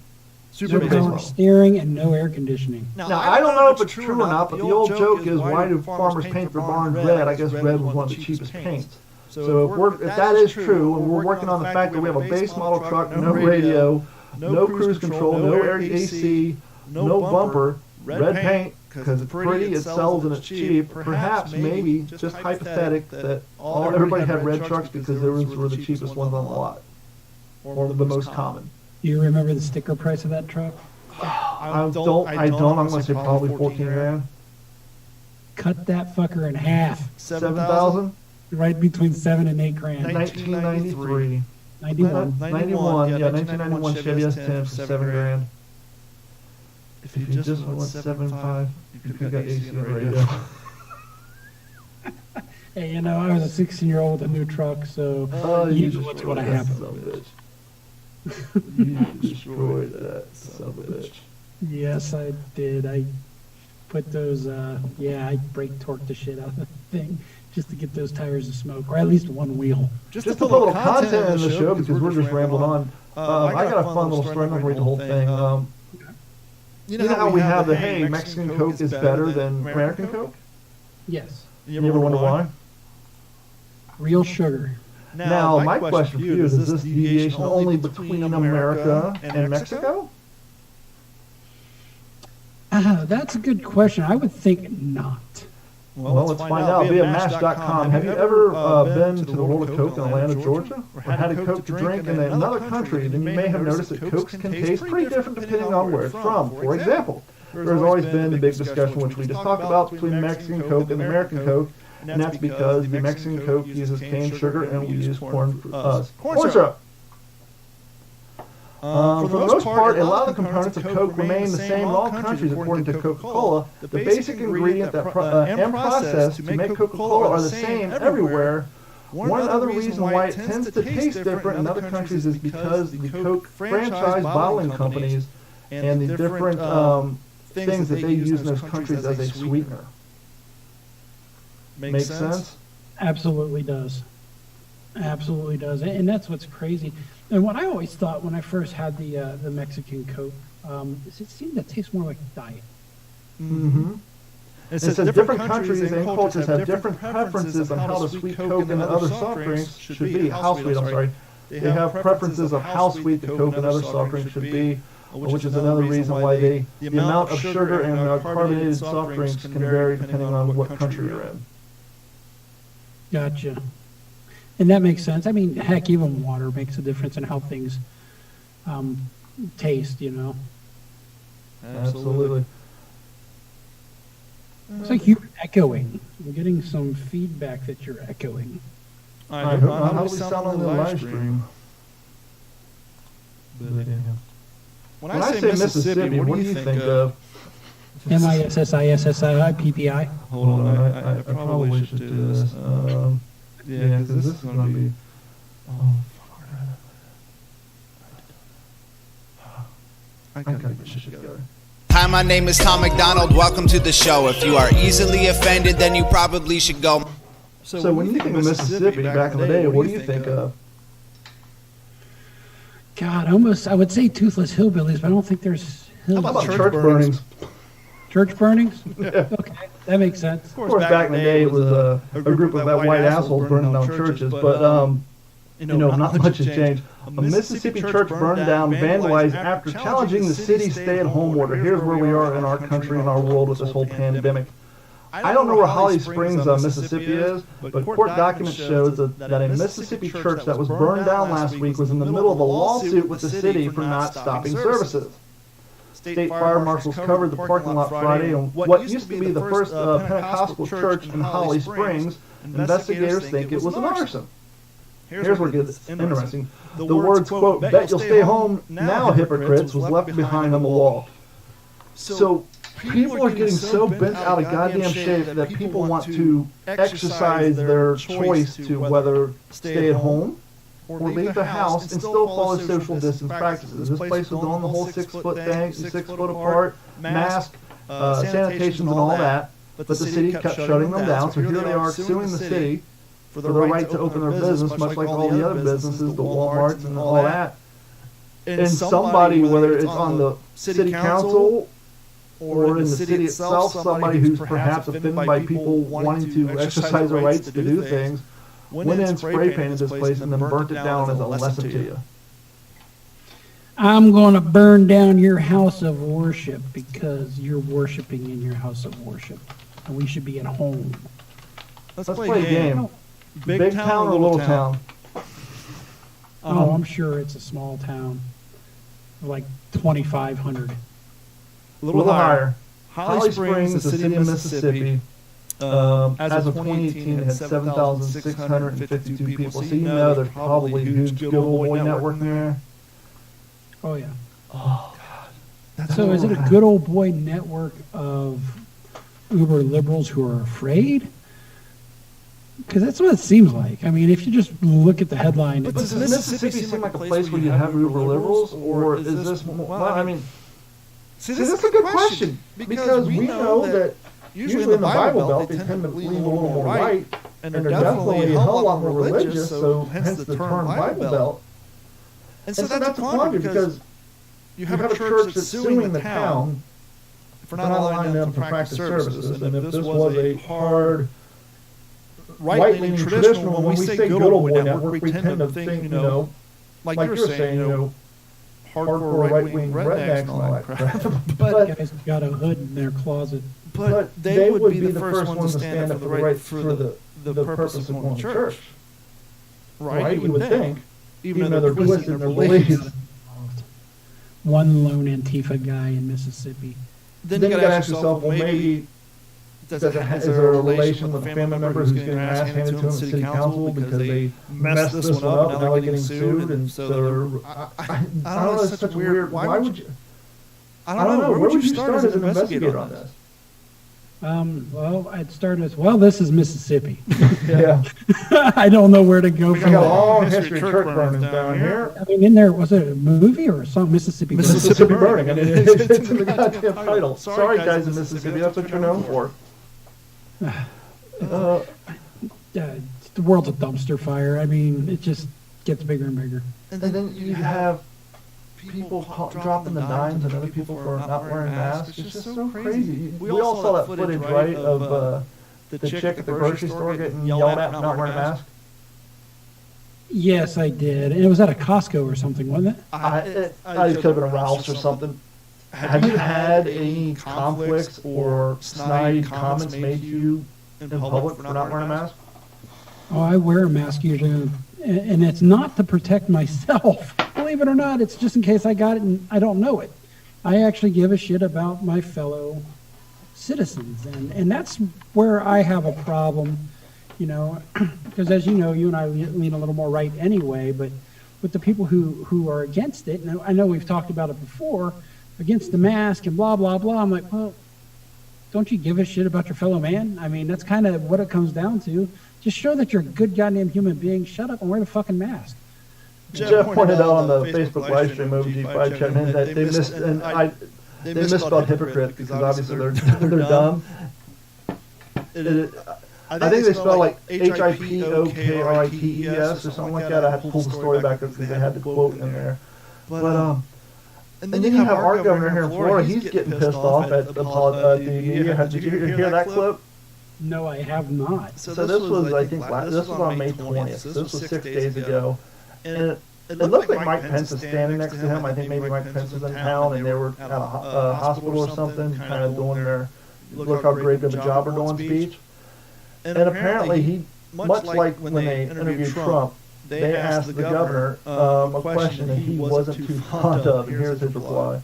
Super base No model. steering and no air conditioning. Now, I don't know if it's true or not, but the old joke is, why do farmers paint their barns red? I guess red was one of the cheapest paints. So if that is true, and we're working on the fact that we have a base model truck, no radio, no cruise control, no air AC, no bumper, red paint, because it's pretty, it sells, and it's cheap, perhaps, maybe, just hypothetic, that everybody had red trucks because those were the cheapest ones on the lot, or the most common. Do you remember the sticker price of that truck? I don't, I'm going to say probably 14 grand. Cut that fucker in half, 7,000? right between 7 and 8 grand. 1993. 91. 91, yeah, 1991 Chevy S10 for 7 grand. If you just went 7.5, you could have got AC and radio. Hey, you know, I was a 16-year-old with a new truck, so you know what's going to happen. You destroyed that son of a bitch. Yes, I did. I put those, I brake torqued the shit out of the thing just to get those tires to smoke, or at least one wheel. Just to put a little content in the show, because we're just rambling on. I got a fun little story. I'm going to read the whole thing. You know how we have the, hey, Mexican Coke is better than American Coke? Yes. You ever wonder why? Real sugar. Now, my question for you is this deviation only between America and Mexico? That's a good question. I would think not. Well, let's find out via Match.com. Have you ever been to the World of Coke in Atlanta, Georgia? Or had a Coke to drink in another country? Then you may have noticed that Cokes can taste pretty different depending on where it's from. For example, there's always been the big discussion, which we just talked about, between Mexican Coke and American Coke. And that's because the Mexican Coke uses cane sugar and we use corn syrup. For the most part, a lot of the components of Coke remain the same in all countries according to Coca-Cola. The basic ingredient and process to make Coca-Cola are the same everywhere. One other reason why it tends to taste different in other countries is because the Coke franchise bottling companies and the different things that they use in those countries as a sweetener. Make sense? Absolutely does. Absolutely does. And that's what's crazy. And what I always thought when I first had the Mexican Coke, is it seemed to taste more like diet. Mm-hmm. It says different countries and cultures have different preferences on how the sweet Coke and other soft drinks should be. How sweet, I'm sorry. They have preferences of how sweet the Coke and other soft drinks should be, which is another reason why the amount of sugar in carbonated soft drinks can vary depending on what country you're in. Gotcha. And that makes sense. I mean, heck, even water makes a difference in how things taste, you know. Absolutely. It's like you're echoing. I'm getting some feedback that you're echoing. I hope not. How do we sound on the live stream? When I say Mississippi, what do you think of? MISSISSIPPI. Hold on, I probably should do this. Yeah, because this is going to be... I gotta get my shit together. Hi, my name is Tom McDonald. Welcome to the show. If you are easily offended, then you probably should go. So when you think of Mississippi back in the day, what do you think of? God, almost, I would say Toothless Hillbillies, but I don't think there's hills. How about church burnings? Church burnings? Okay, that makes sense. Of course, back in the day, it was a group of white assholes burning down churches, but, you know, not much has changed. A Mississippi church burned down, vandalized after challenging the city's stay-at-home order. Here's where we are in our country and our world with this whole pandemic. I don't know where Holly Springs, Mississippi is, but court documents show that a Mississippi church that was burned down last week was in the middle of a lawsuit with the city for not stopping services. State fire marshals covered the parking lot Friday in what used to be the first Pentecostal church in Holly Springs. Investigators think it was an arson. Here's where it gets interesting. The words, quote, "Bet you'll stay home now, hypocrites," was left behind on the wall. So people are getting so bent out of goddamn shape that people want to exercise their choice to whether stay at home or leave the house and still follow social distance practices. This place was doing the whole 6-foot thing, 6 foot apart, mask, sanitations and all that, but the city kept shutting them down, so here they are suing the city for the right to open their business, much like all the other businesses, the Walmarts and all that. And somebody, whether it's on the city council or in the city itself, somebody who's perhaps offended by people wanting to exercise their rights to do things, went in and spray painted this place and then burnt it down as a lesson to you. I'm going to burn down your house of worship because you're worshiping in your house of worship. And we should be at home. Let's play a game. Big town or little town? Oh, I'm sure it's a small town. Like 2,500. A little higher. Holly Springs is a city in Mississippi. As of 2018, it had 7,652 people. So you know there's probably a huge good old boy network there. Oh, yeah. Oh, God. So is it a good old boy network of uber liberals who are afraid? Because that's what it seems like. I mean, if you just look at the headline... But does Mississippi seem like a place where you have uber liberals? Or is this... Well, I mean... See, that's a good question. Because we know that usually in the Bible Belt, they tend to lean a little more right. And they're definitely a hell lot more religious, so hence the term Bible Belt. And so that's a quandary because you have a church that's suing the town for not allowing them to practice services. And if this was a hard, right-leaning traditional, when we say good old boy network, we tend to think, you know, like you're saying, you know, hardcore right-wing rednecks and all that crap. But guys have got a hood in their closet. But they would be the first ones to stand up for the right for the purpose of going to church. Right? You would think. Even though they're twisted in their beliefs. One lone Antifa guy in Mississippi. Then you got to ask yourself, well, maybe is there a relation with a family member who's getting their ass handed to them in city council because they messed this one up and now they're getting sued, and so I don't know. It's such a weird. Why would you? I don't know. Where would you start as an investigator on this? Well, I'd start as, well, this is Mississippi. Yeah. I don't know where to go We from got a there. long history of church burnings down here. I mean, in there, was it a movie or a song, Mississippi? Mississippi Burning. I mean, it's in the goddamn title. Sorry, guys in Mississippi. That's what you're known for. The world's a dumpster fire. I mean, it just gets bigger and bigger. And then you have people dropping the dimes and other people for not wearing masks. It's just so crazy. We all saw that footage, right, of the chick at the grocery store getting yelled at for not wearing a mask. Yes, I did. And it was at a Costco or something, wasn't it? It could have been a Ralph's or something. Have you had any conflicts or snide comments made to you in public for not wearing a mask? Oh, I wear a mask usually, and it's not to protect myself. Believe it or not, it's just in case I got it and I don't know it. I actually give a shit about my fellow citizens, and that's where I have a problem, you know, because as you know, you and I lean a little more right anyway, but with the people who are against it, and I know we've talked about it before, against the mask and blah, blah, blah, I'm like, well, don't you give a shit about your fellow man? I mean, that's kind of what it comes down to. Just show that you're a good goddamn human being. Shut up and wear the fucking mask. Jeff pointed out on the Facebook live stream of G5 chatting in that they misspelled hypocrite because obviously they're dumb. I think they spell like HIPOKRITES or something like that. I had to pull the story back because they had the quote in there. But and then you have our governor here in Florida. He's getting pissed off at the media. Did you hear that clip? No, I have not. So this was, I think, this was on May 20th. So this was 6 days ago. And it looked like Mike Pence was standing next to him. I think maybe Mike Pence was in town and they were at a hospital or something, kind of doing their look how great of a job we're doing speech. And apparently he, much like when they interviewed Trump, they asked the governor a question that he wasn't too fond of, and here's his reply.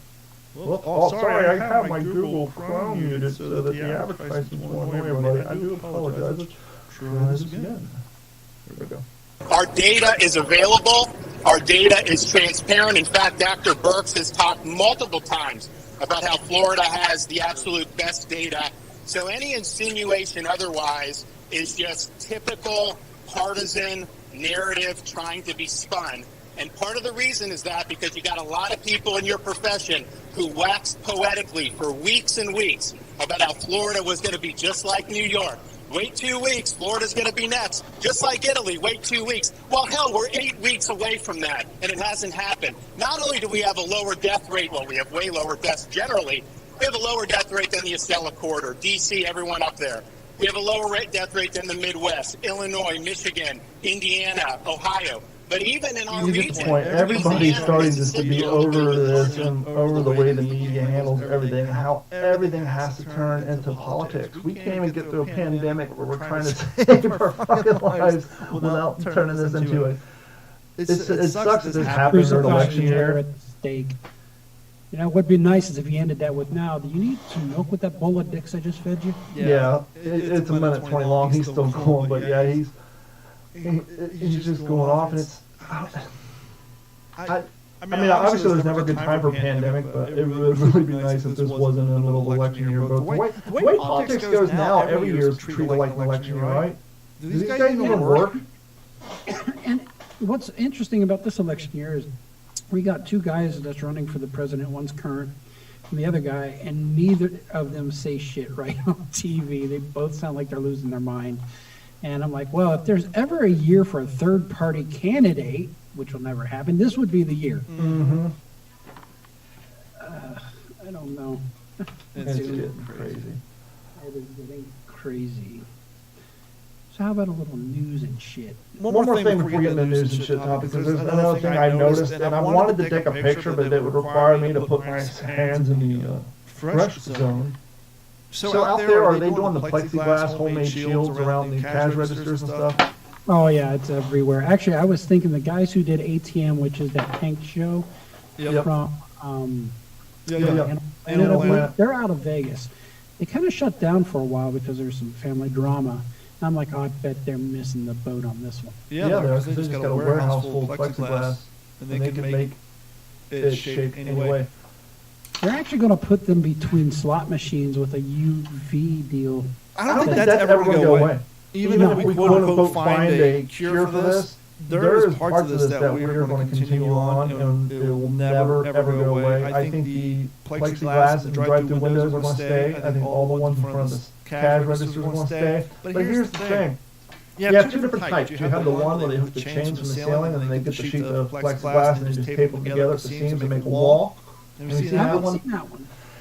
Well, sorry, I have my Google Chrome muted so that the advertising won't annoy everybody. I do apologize. Let's try this again. Here we go. Our data is available. Our data is transparent. In fact, Dr. Birx has talked multiple times about how Florida has the absolute best data. So any insinuation otherwise is just typical partisan narrative trying to be spun. And part of the reason is that because you got a lot of people in your profession who waxed poetically for weeks and weeks about how Florida was going to be just like New York. Wait 2 weeks, Florida's going to be next. Just like Italy, wait 2 weeks. Well, hell, we're 8 weeks away from that, and it hasn't happened. Not only do we have a lower death rate, well, we have way lower deaths generally. We have a lower death rate than the Acela Corridor, D.C., everyone up there. We have a lower death rate than the Midwest, Illinois, Michigan, Indiana, Ohio. But even in our region, everybody's starting just to be over this and over the way the media handles everything, how everything has to turn into politics. We can't even get through a pandemic where we're trying to save our fucking lives without turning this into a... It sucks that this happened during election year. At the stake. You know, what'd be nice is if you ended that with, now, do you need some milk with that bowl of dicks I just fed you? Yeah, it's a minute 20 long. He's still going, but yeah, he's just going off, and it's... I mean, obviously there's never a good time for a pandemic, but it would really be nice if this wasn't in the middle of the election year. But the way politics goes now, every year is treated like an election year, right? Do these guys even work? And what's interesting about this election year is we got two guys that's running for the president. One's current, and the other guy, and neither of them say shit right on TV. They both sound like they're losing their mind. And I'm like, well, if there's ever a year for a third-party candidate, which will never happen, this would be the year. Mm-hmm. I don't know. It's getting crazy. It is getting crazy. So how about a little news and shit? One more thing before we get into news and shit topics, because there's another thing I noticed, and I wanted to take a picture, but it would require me to put my hands in the fresh zone. So out there, are they doing the plexiglass homemade shields around the cash registers and stuff? Oh, yeah, it's everywhere. Actually, I was thinking the guys who did ATM, which is that tank show from Yeah. they're out of Vegas. They kind of shut down for a while because there was some family drama. And I'm like, oh, I bet they're missing the boat on this one. Yeah, because they just got a warehouse full of plexiglass, and they can make it shape any way. They're actually going to put them between slot machines with a UV deal. I don't think that's ever going to go away. Even if we quote-unquote find a cure for this, there is parts of this that we are going to continue on, and it will never, ever go away. I think the plexiglass and drive-through windows are going to stay. I think all the ones in front of the cash registers are going to stay. But here's the thing. You have two different types. You have the one where they hook the chains from the ceiling, and then they get the sheet of plexiglass and they just tape them together at the seams and make a wall. Have you seen that one?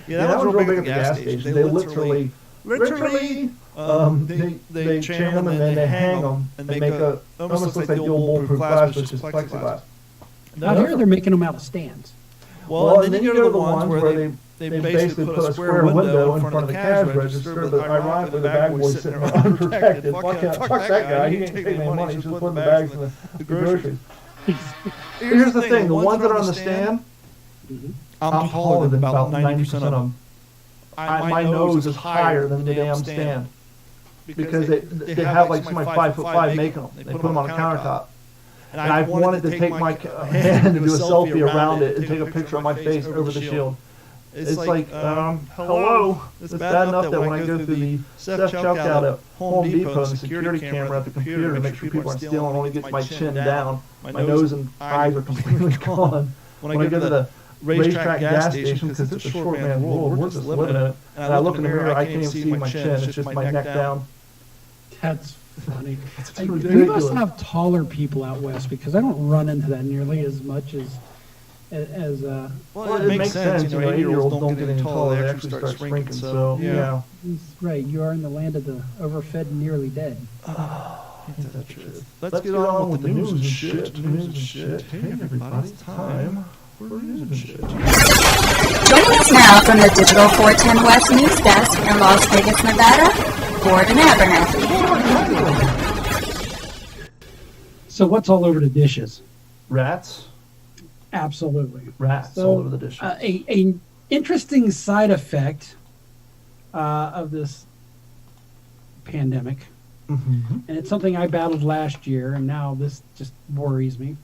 Yeah, that one's real big at the gas station. They literally, they chain them and then they hang them and make a almost looks like the old bulletproof glass, but just plexiglass. Out here, they're making them out of stands. Well, and then you go to the ones where they basically put a square window in front of the cash register, but ironically the bag boy's sitting there unprotected. Fuck that guy, he ain't taking any money, he's just putting the bags in the groceries. Here's the thing, the ones that are on the stand, I'm taller than about 90% of them. My nose is higher than the damn stand. Because they have like somebody 5'5" making them. They put them on a countertop. And I've wanted to take my hand and do a selfie around it and take a picture of my face over the shield. It's like, hello. It's bad enough that when I go through the self-checkout at Home Depot and the security camera at the computer to make sure people aren't stealing only gets my chin down, my nose and eyes are completely gone. When I go to the racetrack gas station, because it's a short man world, we're just living in it, and I look in the mirror, I can't even see my chin, it's just my neck down. That's funny. It's We ridiculous. must have taller people out west because I don't run into that nearly as much as Well, it makes sense. You know, 8-year-olds don't get any taller. They actually start shrinking. So, yeah. right. You are in the land of the overfed and nearly dead. Let's get on with the news and shit. Hey, everybody, it's time for news and shit. Joining us now from the Digital 410 West News Desk in Las Vegas, Nevada, Gordon Abernathy. So what's all over the dishes? Rats? Absolutely. Rats all over the dishes. A interesting side effect of this pandemic, and it's something I battled last year, and now this just worries me.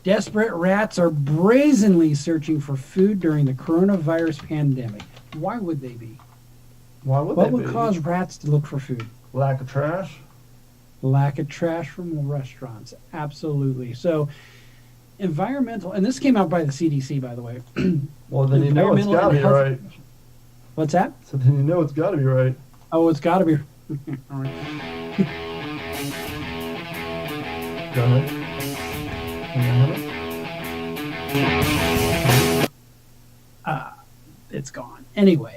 Desperate rats are brazenly searching for food during the coronavirus pandemic. Why would they be? What would cause rats to look for food? Lack of trash? Lack of trash from restaurants. Absolutely. So, environmental, and this came out by the CDC, by the way. Well, then you know it's got to be right. What's that? So then you know it's got to be right. Oh, it's got to be. All right. Go ahead. Can you have it? It's gone. Anyway.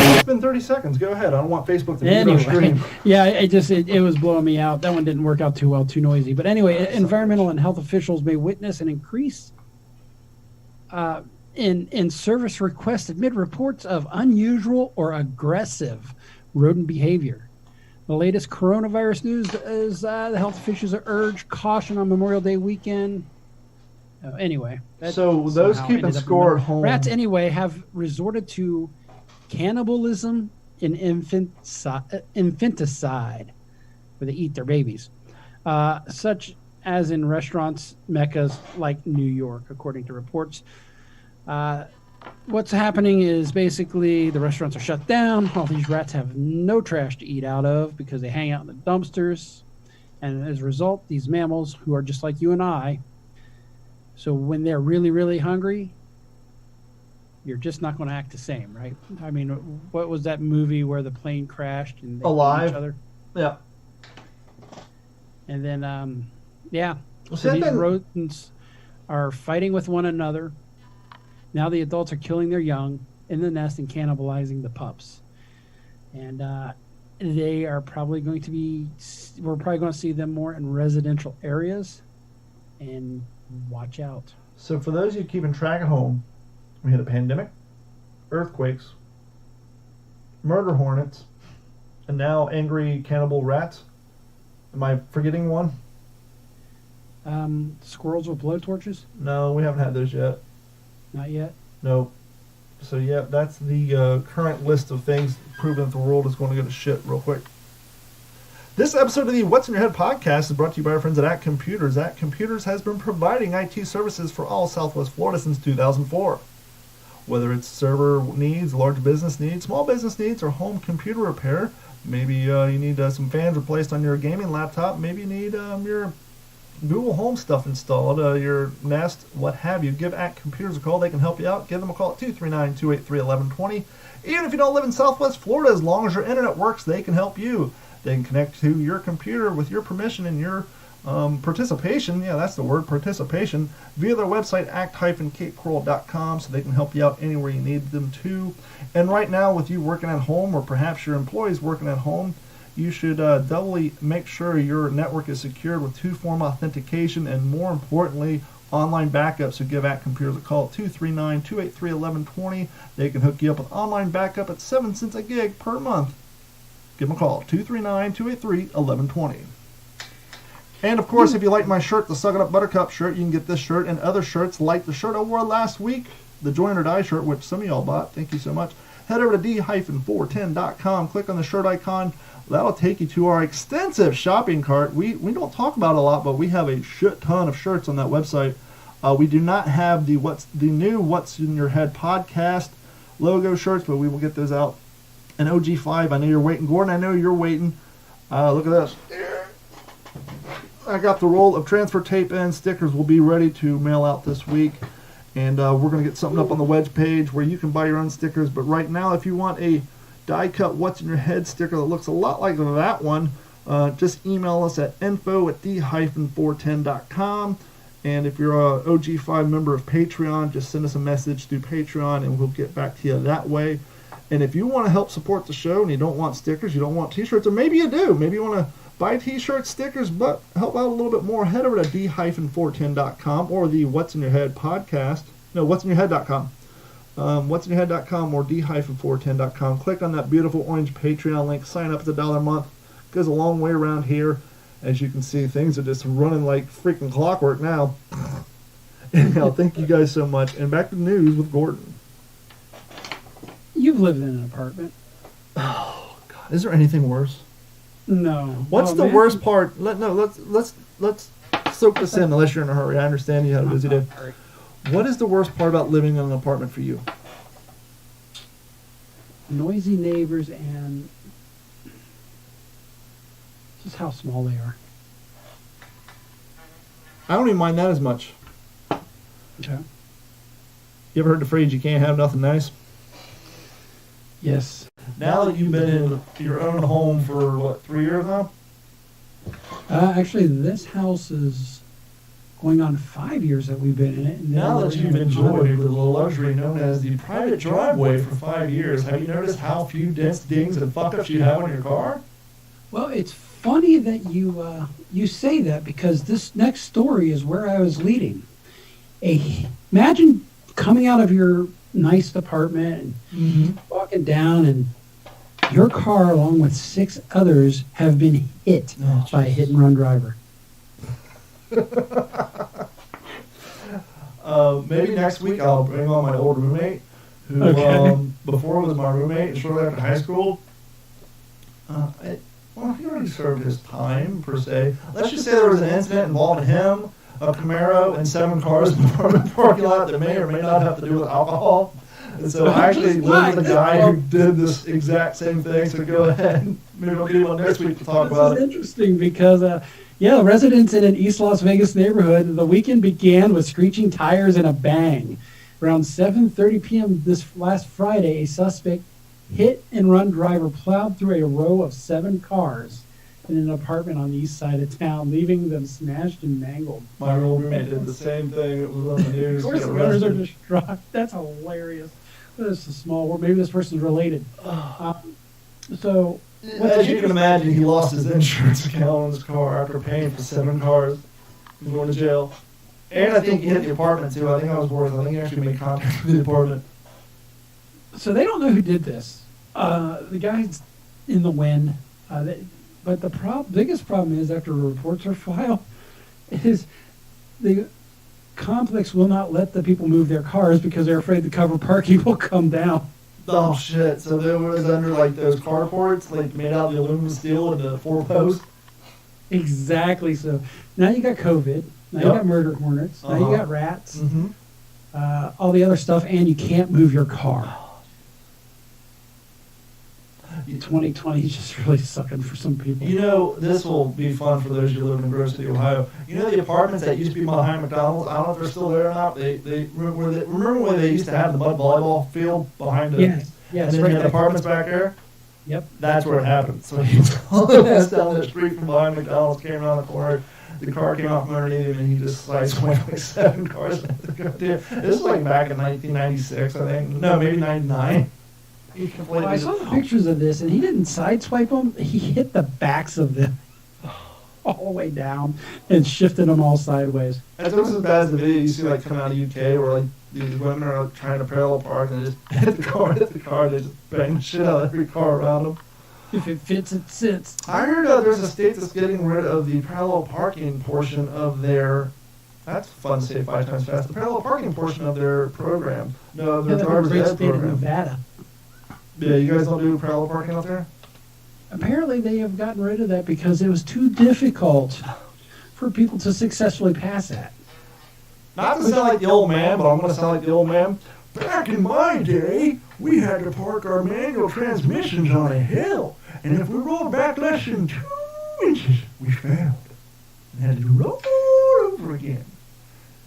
It's been 30 seconds. Go ahead. I don't want Facebook to mute our stream. Yeah, it was blowing me out. That one didn't work out too well, too noisy. But anyway, environmental and health officials may witness an increase in service requests amid reports of unusual or aggressive rodent behavior. The latest coronavirus news is the health officials are urged caution on Memorial Day weekend. Anyway. So those keeping score at home. Rats, anyway, have resorted to cannibalism and infanticide, where they eat their babies, such as in restaurants, meccas like New York, according to reports. What's happening is basically the restaurants are shut down. All these rats have no trash to eat out of because they hang out in the dumpsters. And as a result, these mammals, who are just like you and I, so when they're really, really hungry, you're just not going to act the same, right? I mean, what was that movie where the plane crashed and they Alive. ate each other? Yeah. And then, yeah. Well, So these rodents are fighting with one another. Now the adults are killing their young in the nest and cannibalizing the pups. And they are probably going to be, we're probably going to see them more in residential areas. And watch out. So for those of you keeping track at home, we had a pandemic, earthquakes, murder hornets, and now angry cannibal rats. Am I forgetting one? Squirrels with blowtorches? No, we haven't had those yet. Not yet. No. So yeah, that's the current list of things proving that the world is going to go to shit real quick. This episode of the What's in Your Head podcast is brought to you by our friends at Act Computers. Act Computers has been providing IT services for all Southwest Florida since 2004. Whether it's server needs, large business needs, small business needs, or home computer repair, maybe you need some fans replaced on your gaming laptop, maybe you need your Google Home stuff installed, your Nest, what have you. Give Act Computers a call. They can help you out. Give them a call at 239-283-1120. Even if you don't live in Southwest Florida, as long as your internet works, they can help you. They can connect to your computer with your permission and your participation. Yeah, that's the word, participation, via their website, act-capecoral.com, so they can help you out anywhere you need them to. And right now, with you working at home, or perhaps your employees working at home, you should doubly make sure your network is secured with two-form authentication and, more importantly, online backup. So give Act Computers a call at 239-283-1120. They can hook you up with online backup at 7 cents a gig per month. Give them a call, 239-283-1120. And, of course, if you like my shirt, the Suck It Up Buttercup shirt, you can get this shirt and other shirts like the shirt I wore last week, the Join or Die shirt, which some of y'all bought. Thank you so much. Head over to d-410.com, click on the shirt icon. That'll take you to our extensive shopping cart. We don't talk about it a lot, but we have a shit ton of shirts on that website. We do not have the new What's in Your Head podcast logo shirts, but we will get those out. And OG5, I know you're waiting. Gordon, I know you're waiting. Look at this. I got the roll of transfer tape and stickers. Will be ready to mail out this week. And we're going to get something up on the Wedge page where you can buy your own stickers. But right now, if you want a die-cut What's in Your Head sticker that looks a lot like that one, just email us at info@d-410.com. And if you're a OG5 member of Patreon, just send us a message through Patreon and we'll get back to you that way. And if you want to help support the show and you don't want stickers, you don't want t-shirts, or maybe you do, maybe you want to buy t-shirts, stickers, but help out a little bit more, head over to d-410.com or the What's in Your Head podcast. No, what'sinyourhead.com. What'sinyourhead.com or d-410.com. Click on that beautiful orange Patreon link. Sign up. It's $1 a month. Goes a long way around here. As you can see, things are just running like freaking clockwork now. Anyhow, thank you guys so much. And back to the news with Gordon. You've lived in an apartment. Oh God, is there anything worse? No. What's the worst part? Let's soak this in. Unless you're in a hurry, I understand you had a busy day. What is the worst part about living in an apartment for you? Noisy neighbors and just how small they are. I don't even mind that as much. Okay. You ever heard the phrase, you can't have nothing nice? Yes. Now that you've been in your own home for, what, 3 years now? Actually, this house is going on 5 years that we've been in it. And Now that you've enjoyed the luxury known as the private driveway for 5 years, have you noticed how few dents, dings, and fuck-ups you have on your car? Well, it's funny that you say that, because this next story is where I was leading. Imagine coming out of your nice apartment and walking down, and your car, along with 6 others, have been hit by a hit-and-run driver. Maybe next week I'll bring on my old roommate, who before was my roommate, and shortly after high school. He already served his time, per se. Let's just say there was an incident involving him, a Camaro, and 7 cars in the apartment parking lot that may or may not have to do with alcohol. And so I actually lived with a guy who did this exact same thing, so go ahead. Maybe we'll do one next week to talk about it. This is interesting because, residents in an East Las Vegas neighborhood, the weekend began with screeching tires and a bang. Around 7:30 p.m. this last Friday, a suspect hit-and-run driver plowed through a row of 7 cars in an apartment on the east side of town, leaving them smashed and mangled. My old roommate did the same thing. It was on the news. Of course, the runners are distraught. That's hilarious. That's a small world. Maybe this person's related. So, as you can imagine, he lost his insurance account on his car after paying for 7 cars. He's going to jail. And I think he hit the apartment, too. I think that was worth it. I think he actually made contact with the apartment. So they don't know who did this. The guy's in the wind. But the biggest problem is after reports are filed, is the complex will not let the people move their cars because they're afraid the cover parking will come down. Oh shit! So there was under like those carports, like made out of the aluminum steel and the 4 posts. Exactly. So now you got COVID. Now you got murder hornets. Now you got rats. Mm-hmm. All the other stuff, and you can't move your car. 2020 is just really sucking for some people. You know, this will be fun for those who live in Grove City, Ohio. You know the apartments that used to be behind McDonald's? I don't know if they're still there or not. Remember when they used to have the mud volleyball field behind the... Yes, and then right you had there. apartments back there? Yep. That's where it happened. So he was hauling ass down the street from behind McDonald's, came around the corner. The car came out from underneath him, and he just sideswiped like 7 cars. This was like back in 1996, I think. No, maybe 99. Well, I saw the pictures of this, and he didn't sideswipe them. He hit the backs of them all the way down and shifted them all sideways. That's almost as bad as the video you see like coming out of UK where like these women are like, trying to parallel park and they just hit the car, they just bang the shit out of every car around them. If it fits, it sits. I heard there's a state that's getting rid of the parallel parking portion of their... That's fun to say 5 times fast. The parallel parking portion of their program. No, their driver's great ed state of program. Nevada. Yeah, you guys don't do parallel parking out there? Apparently, they have gotten rid of that because it was too difficult for people to successfully pass that. Not to sound like the old man, but I'm going to sound like the old man. Back in my day, we had to park our manual transmissions on a hill, and if we rolled back less than 2 inches, we failed. And had to do it all over again.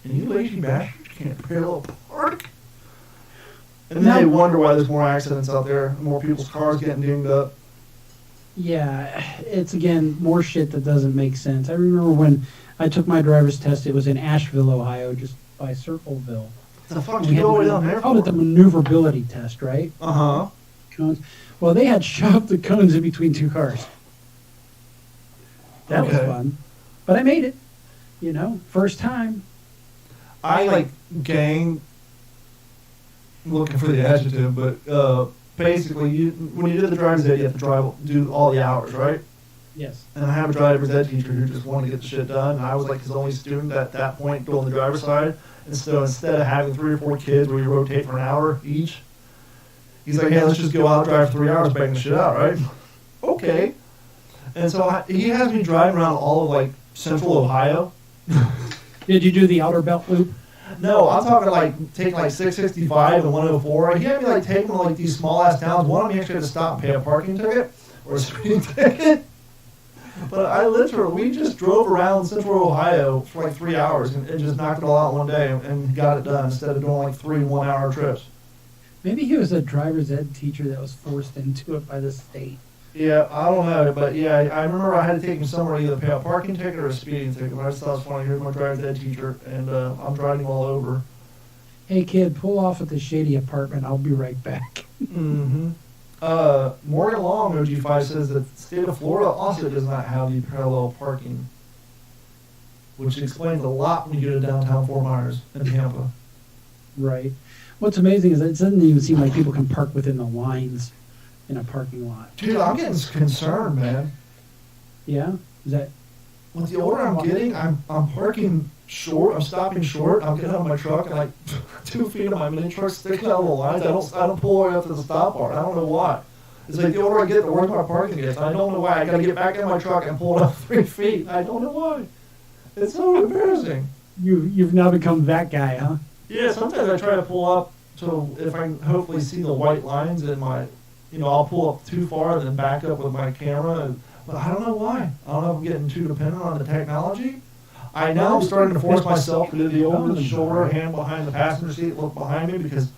And you lazy bastards can't parallel park. And then they wonder why there's more accidents out there, more people's cars getting dinged up. Yeah, it's again more shit that doesn't make sense. I remember when I took my driver's test, it was in Asheville, Ohio, just by Circleville. The fuck did you go down there called it the maneuverability test, right? Uh-huh. Cones. Well, they had shoved the cones in between 2 cars. That was fun. But I made it. You know, first time. I like gang... looking for the adjective, but basically, when you do the driver's ed, you have to do all the hours, right? Yes. And I have a driver's ed teacher who just wanted to get the shit done, and I was like his only student at that point doing the driver's side. And so instead of having 3 or 4 kids where you rotate for an hour each, he's like, hey, let's just go out and drive 3 hours, bang the shit out, right? Okay. And so he has me driving around all of like central Ohio. Did you do the outer belt loop? No, I'm talking like taking like 665 and 104. He had me like taking like these small ass towns. One of them actually had to stop and pay a parking ticket or a speeding ticket. But we just drove around central Ohio for like 3 hours and just knocked it all out one day and got it done instead of doing like 3 1-hour trips. Maybe he was a driver's ed teacher that was forced into it by the state. Yeah, I don't know, but yeah, I remember I had to take him somewhere to either pay a parking ticket or a speeding ticket. But I just thought it was funny. Here's my driver's ed teacher, and I'm driving him all over. Hey kid, pull off at the shady apartment. I'll be right back. Mm-hmm. Morgan Long, OG5, says that the state of Florida also does not have the parallel parking, which explains a lot when you go to downtown Fort Myers and Tampa. Right. What's amazing is that it doesn't even seem like people can park within the lines in a parking lot. Dude, I'm getting concerned, man. Yeah? Is that... With the older I'm getting, I'm parking short. I'm stopping short. I'm getting out of my truck and like 2 feet of my mini truck sticking out of the lines. I don't pull right up to the stop bar. I don't know why. It's like the older I get, the worse my parking gets. I don't know why. I got to get back in my truck and pull it up 3 feet. I don't know why. It's so embarrassing. You've now become that guy, huh? Yeah, sometimes I try to pull up so if I can hopefully see the white lines in my, I'll pull up too far and then back up with my camera. But I don't know why. I don't know if I'm getting too dependent on the technology. I now am starting to force myself to do the over-the-shoulder, hand behind the passenger seat, look behind me, because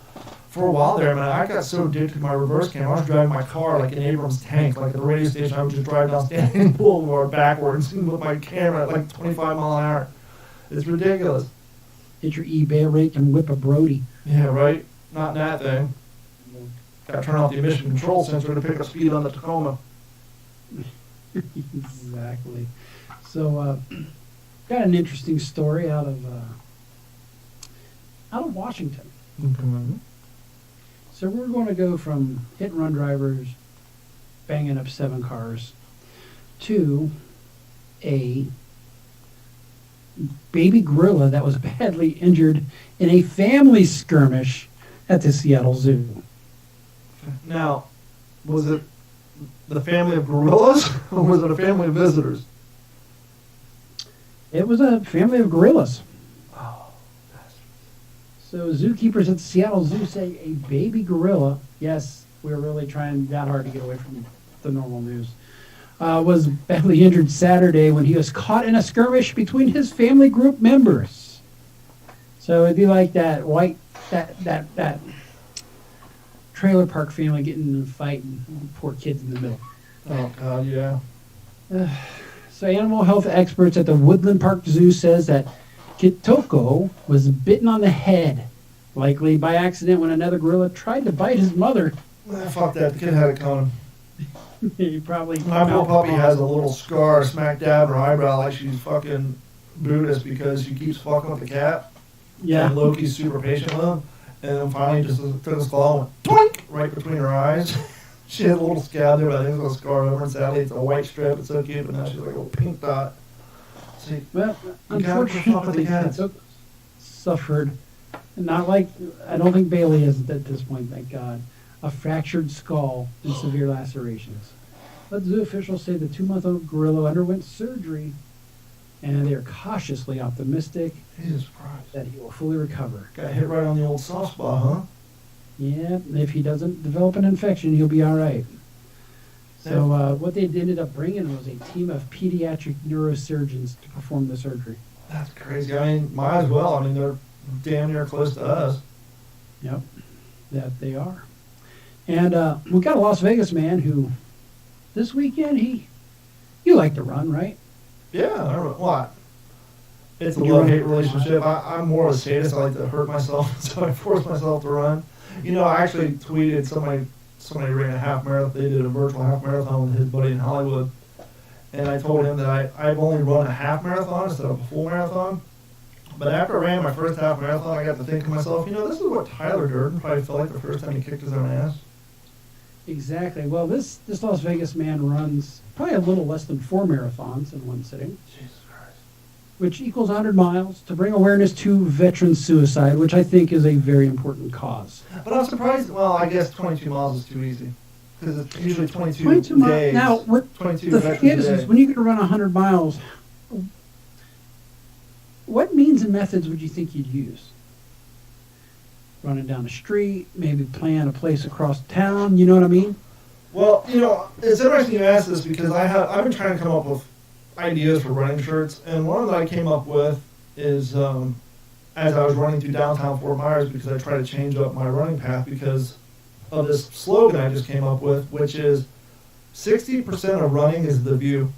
for a while there, man, I got so addicted to my reverse camera. I was driving my car like an Abrams tank. Like at the radio station, I would just drive down Standing Boulevard backwards with my camera at like 25 mile an hour. It's ridiculous. Hit your eBay rate and whip a Brody. Yeah, right? Not that thing. Got to turn off the emission control sensor to pick up speed on the Tacoma. Exactly. So, got an interesting story out of Washington. Mm-hmm. So we're going to go from hit and run drivers banging up 7 cars to a baby gorilla that was badly injured in a family skirmish at the Seattle Zoo. Now, was it the family of gorillas or was it a family of visitors? It was a family of gorillas. Oh, So zookeepers at the Seattle Zoo say a baby gorilla, yes, we're really trying that hard to get away from the normal news, was badly injured Saturday when he was caught in a skirmish between his family group members. So it'd be like that that trailer park family getting in a fight and poor kids in the middle. oh God, yeah. So animal health experts at the Woodland Park Zoo says that Kitoko was bitten on the head, likely by accident when another gorilla tried to bite his mother. Fuck that. The kid had it coming. He probably My little puppy has a little scar smack dab in her eyebrow like she's fucking Buddhist because she keeps fucking with the cat. yeah. And Loki's super patient with him. And then finally just took his claw and went twink right between her eyes. She had a little scab there, but I think it was a scar over. And sadly, it's a white strip. It's so cute, but now she's like a little pink dot. See, Well, You gotta keep up with the unfortunately, cats. Kitoko suffered, not like I don't think Bailey is at this point, thank God, a fractured skull and severe lacerations. But zoo officials say the 2-month-old gorilla underwent surgery, and they are cautiously optimistic Jesus Christ. that he will fully recover. Got hit right on the old soft spot, huh? Yeah, if he doesn't develop an infection, he'll be all right. So what they ended up bringing was a team of pediatric neurosurgeons to perform the surgery. That's crazy. I mean, might as well. I mean, they're damn near close to us. Yep, that they are. And we got a Las Vegas man who, this weekend, you like to run, right? Yeah, I don't know. What? It's a You love-hate run? relationship. I'm more of a sadist. I like to hurt myself, so I force myself to run. You know, I actually tweeted somebody ran a half marathon. They did a virtual half marathon with his buddy in Hollywood. And I told him that I've only run a half marathon instead of a full marathon. But after I ran my first half marathon, I got to think to myself, you know, this is what Tyler Durden probably felt like the first time he kicked his own ass. Exactly. Well, this Las Vegas man runs probably a little less than 4 marathons in one sitting, Jesus Christ. which equals 100 miles to bring awareness to veteran suicide, which I think is a very important cause. But I'm surprised. Well, I guess 22 miles is too easy. Because it's usually 22 22 miles. days. Now, what 22 the thing veterans a is day. when you go to run 100 miles, what means and methods would you think you'd use? Running down the street, maybe plan a place across town, you know what I mean? Well, you know, it's interesting you ask this because I've been trying to come up with ideas for running shirts, and one that I came up with is as I was running through downtown Fort Myers because I try to change up my running path because of this slogan I just came up with, which is 60% of running is the view.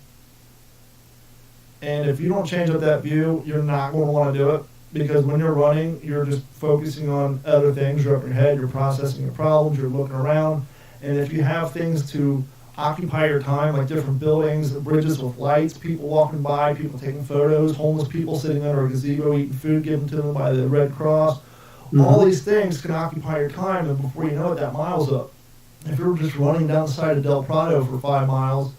And if you don't change up that view, you're not going to want to do it. Because when you're running, you're just focusing on other things. You're up in your head, you're processing your problems, you're looking around. And if you have things to occupy your time, like different buildings, bridges with lights, people walking by, people taking photos, homeless people sitting under a gazebo eating food given to them by the Red Cross, all these things can occupy your time, and before you know it, that mile's up. If you're just running down the side of Del Prado for 5 miles,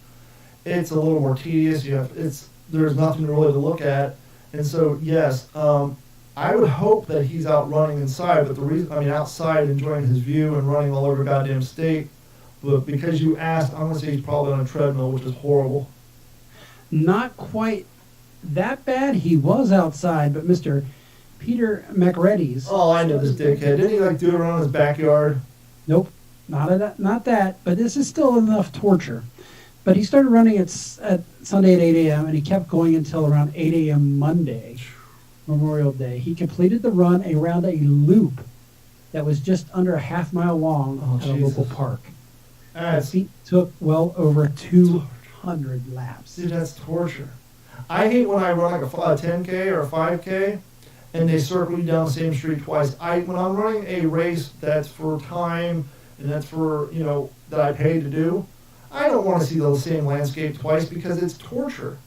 it's a little more tedious. There's nothing really to look at. And so, yes, I would hope that he's out running inside, but outside enjoying his view and running all over goddamn state. But because you asked, I'm going to say he's probably on a treadmill, which is horrible. Not quite that bad. He was outside, but Mr. Peter McReady's. Oh, I know this dickhead. Didn't he do it around his backyard? Nope, not that. But this is still enough torture. But he started running at Sunday at 8 a.m. and he kept going until around 8 a.m. Monday, Memorial Day. He completed the run around a loop that was just under a half-mile long at a local park. The feat took well over 200 laps. Dude, that's torture. I hate when I run like a 10K or a 5K and they circle you down the same street twice. When I'm running a race that's for time and that's for, that I paid to do, I don't want to see the same landscape twice because it's torture.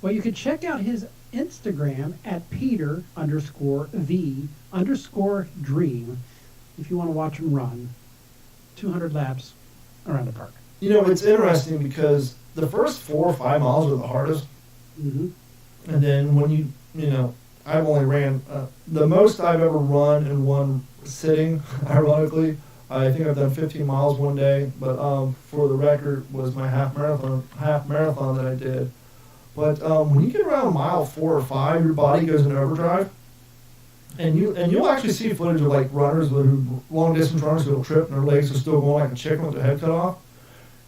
Well, you could check out his Instagram at Peter_the_dream if you want to watch him run 200 laps around the park. It's interesting because the first 4 or 5 miles are the hardest. Mm-hmm. And then when you know, I've only ran, the most I've ever run in one sitting, ironically, I think I've done 15 miles one day, but for the record was my half marathon that I did. But when you get around mile 4 or 5, your body goes into overdrive, and you'll actually see footage of like runners who long distance runners who'll trip and their legs are still going like a chicken with their head cut off.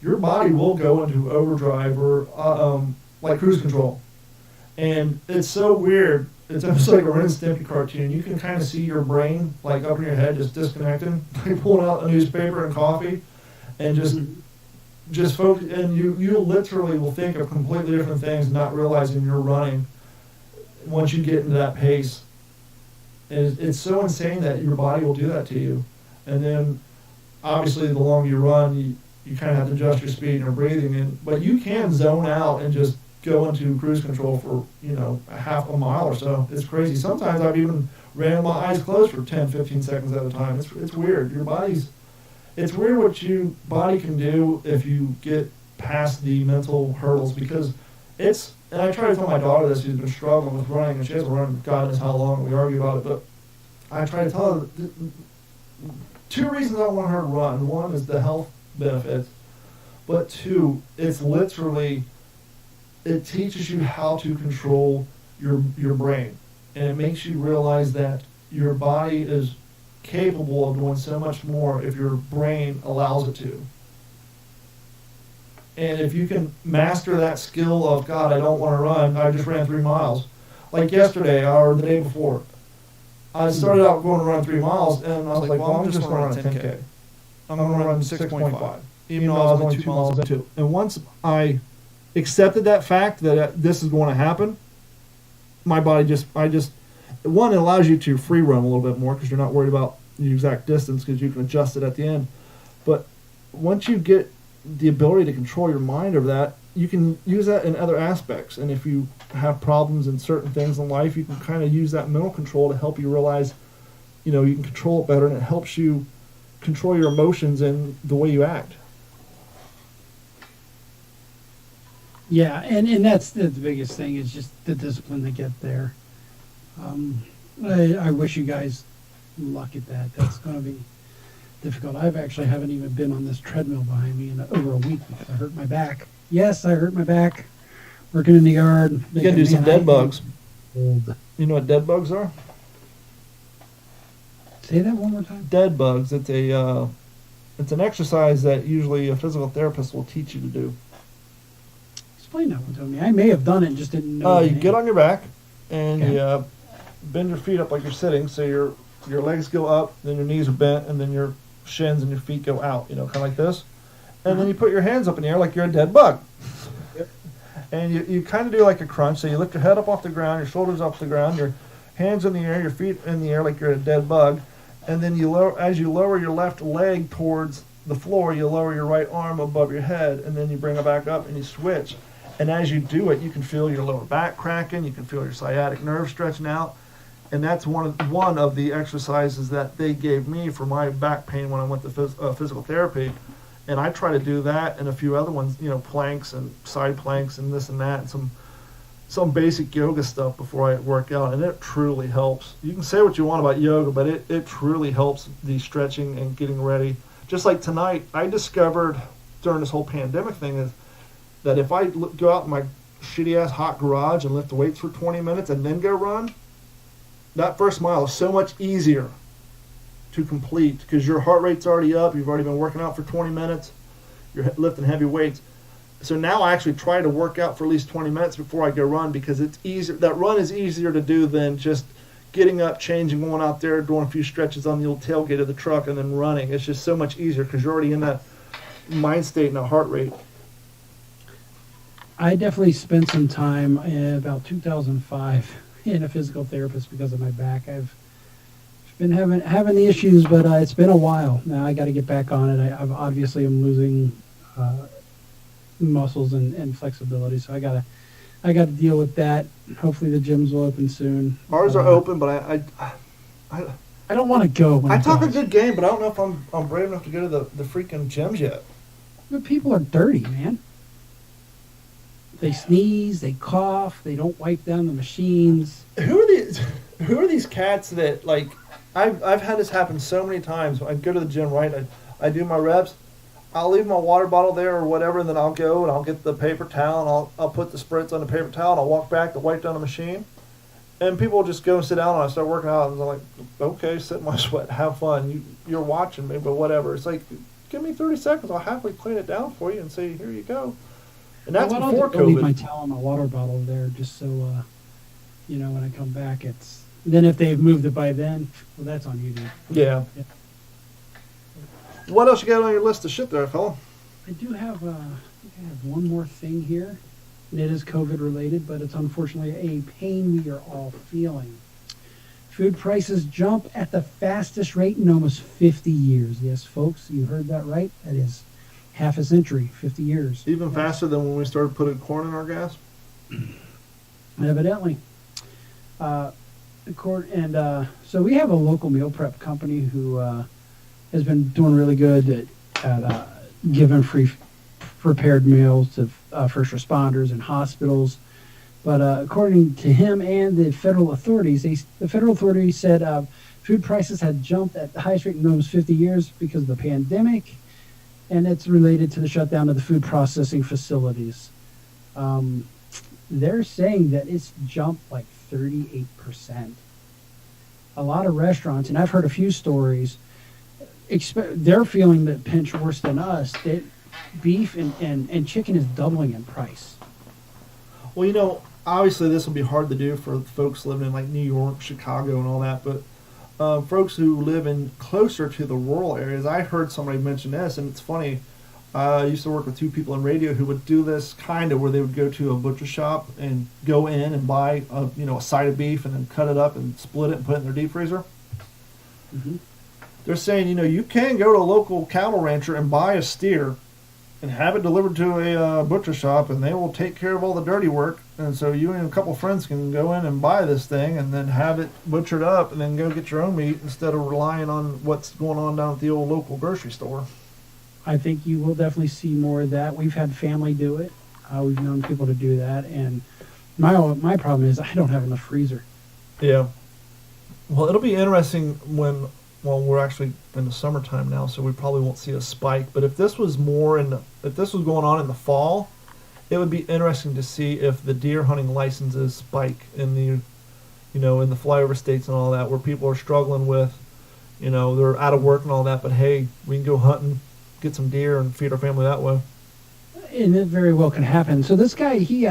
Your body will go into overdrive or like cruise control, and it's so weird. It's almost like a Ren and Stimpy cartoon. You can kind of see your brain, like up in your head, just disconnecting, like pulling out a newspaper and coffee, and just focus. And you literally will think of completely different things, not realizing you're running. Once you get into that pace, and it's so insane that your body will do that to you. And then, obviously, the longer you run, you kind of have to adjust your speed and your breathing. But you can zone out and just go into cruise control for, a half a mile or so. It's crazy. Sometimes I've even ran my eyes closed for 10, 15 seconds at a time. It's weird. It's weird what your body can do if you get past the mental hurdles, because and I try to tell my daughter this, who's been struggling with running, and she hasn't run God knows how long, we argue about it, but I try to tell her 2 reasons I want her to run. One is the health benefits, but 2, it's literally, it teaches you how to control your brain, and it makes you realize that your body is capable of doing so much more if your brain allows it to. And if you can master that skill of, God, I don't want to run, I just ran 3 miles. Like yesterday or the day before, I started out going to run 3 miles, and I was like, well, I'm just going to run a 10K. I'm going to run 6.5, even though I was only 2 miles into. And once I accepted that fact that this is going to happen, my body one, it allows you to free run a little bit more because you're not worried about the exact distance because you can adjust it at the end. But once you get the ability to control your mind over that, you can use that in other aspects. And if you have problems in certain things in life, you can kind of use that mental control to help you realize, you can control it better, and it helps you control your emotions and the way you act. Yeah, and that's the biggest thing is just the discipline to get there. I wish you guys luck at that. That's going to be difficult. Haven't even been on this treadmill behind me in over a week because I hurt my back. Yes, I hurt my back working in the yard. You got to do some dead bugs. Old. You know what dead bugs are? Say that one more time. Dead bugs. It's an exercise that usually a physical therapist will teach you to do. Explain that one to me. I may have done it and just didn't know. You get on your back and you bend your feet up like you're sitting, so your legs go up, then your knees are bent, and then your shins and your feet go out, kind of like this. And then you put your hands up in the air like you're a dead bug. Yep. And you kind of do like a crunch, so you lift your head up off the ground, your shoulders off the ground, your hands in the air, your feet in the air like you're a dead bug. And then as you lower your left leg towards the floor, you lower your right arm above your head, and then you bring it back up and you switch. And as you do it, you can feel your lower back cracking, you can feel your sciatic nerve stretching out. And that's one of the exercises that they gave me for my back pain when I went to physical therapy. And I try to do that and a few other ones, planks and side planks and this and that, and some basic yoga stuff before I work out. And it truly helps. You can say what you want about yoga, but it truly helps the stretching and getting ready. Just like tonight, I discovered during this whole pandemic thing is that if I go out in my shitty-ass hot garage and lift the weights for 20 minutes and then go run, that first mile is so much easier to complete because your heart rate's already up. You've already been working out for 20 minutes. You're lifting heavy weights. So now I actually try to work out for at least 20 minutes before I go run because it's easier. That run is easier to do than just getting up, changing, going out there, doing a few stretches on the old tailgate of the truck, and then running. It's just so much easier because you're already in that mind state and that heart rate. I definitely spent some time in about 2005 in a physical therapist because of my back. I've been having the issues, but it's been a while. Now I got to get back on it. I've obviously am losing muscles and flexibility, so I got to deal with that. Hopefully the gyms will open soon. Ours are open, but I don't want to go. I talk a good game, but I don't know if I'm brave enough to go to the freaking gyms yet. But people are dirty, man. They sneeze, they cough, they don't wipe down the machines. Who are these cats that, like, I've had this happen so many times. I go to the gym, right? I do my reps. I'll leave my water bottle there or whatever, and then I'll go and I'll get the paper towel and I'll put the spritz on the paper towel and I'll walk back to wipe down the machine. And people will just go and sit down and I start working out and I'm like, okay, sit in my sweat, have fun. You're watching me, but whatever. It's like, give me 30 seconds. I'll happily clean it down for you and say, here you go. And that's before COVID. I'll leave my towel and my water bottle there just so, when I come back, it's... Then if they've moved it by then, well, that's on you, dude. Yeah. What else you got on your list of shit there, fella? I do have, I have one more thing here. And it is COVID related, but it's unfortunately a pain we are all feeling. Food prices jump at the fastest rate in almost 50 years. Yes, folks, you heard that right. That is half a century, 50 years. Even faster than when we started putting corn in our gas? Evidently. So we have a local meal prep company who has been doing really good at giving free prepared meals to first responders and hospitals. But according to him and the federal authorities, the federal authorities said food prices had jumped at the highest rate in almost 50 years because of the pandemic, and it's related to the shutdown of the food processing facilities. They're saying that it's jumped like 38%. A lot of restaurants, and I've heard a few stories, they're feeling the pinch worse than us. Beef and chicken is doubling in price. Well, obviously this will be hard to do for folks living in like New York, Chicago, and all that, but folks who live in closer to the rural areas, I heard somebody mention this, and it's funny. I used to work with two people in radio who would do this kind of where they would go to a butcher shop and go in and buy a side of beef and then cut it up and split it and put it in their deep freezer. Mm-hmm. They're saying, you can go to a local cattle rancher and buy a steer and have it delivered to a butcher shop, and they will take care of all the dirty work. And so you and a couple friends can go in and buy this thing and then have it butchered up and then go get your own meat instead of relying on what's going on down at the old local grocery store. I think you will definitely see more of that. We've had family do it. We've known people to do that. And my problem is I don't have enough freezer. Yeah. Well, it'll be interesting when... Well, we're actually in the summertime now, so we probably won't see a spike. But if this was if this was going on in the fall, it would be interesting to see if the deer hunting licenses spike in the, in the flyover states and all that, where people are struggling with, they're out of work and all that. But hey, we can go hunting, get some deer, and feed our family that way. And it very well can happen. So this guy, he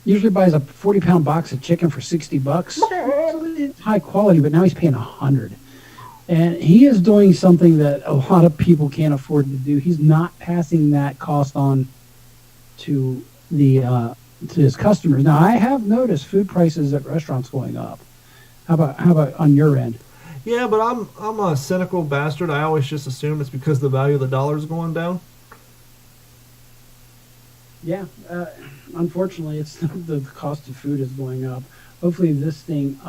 usually buys a 40-pound box of chicken for $60. So it's high quality, but now he's paying $100. And he is doing something that a lot of people can't afford to do. He's not passing that cost on to to his customers. Now, I have noticed food prices at restaurants going up. How about on your end? Yeah, but I'm a cynical bastard. I always just assume it's because the value of the dollar is going down. Yeah, unfortunately, it's the cost of food is going up. Hopefully, this thing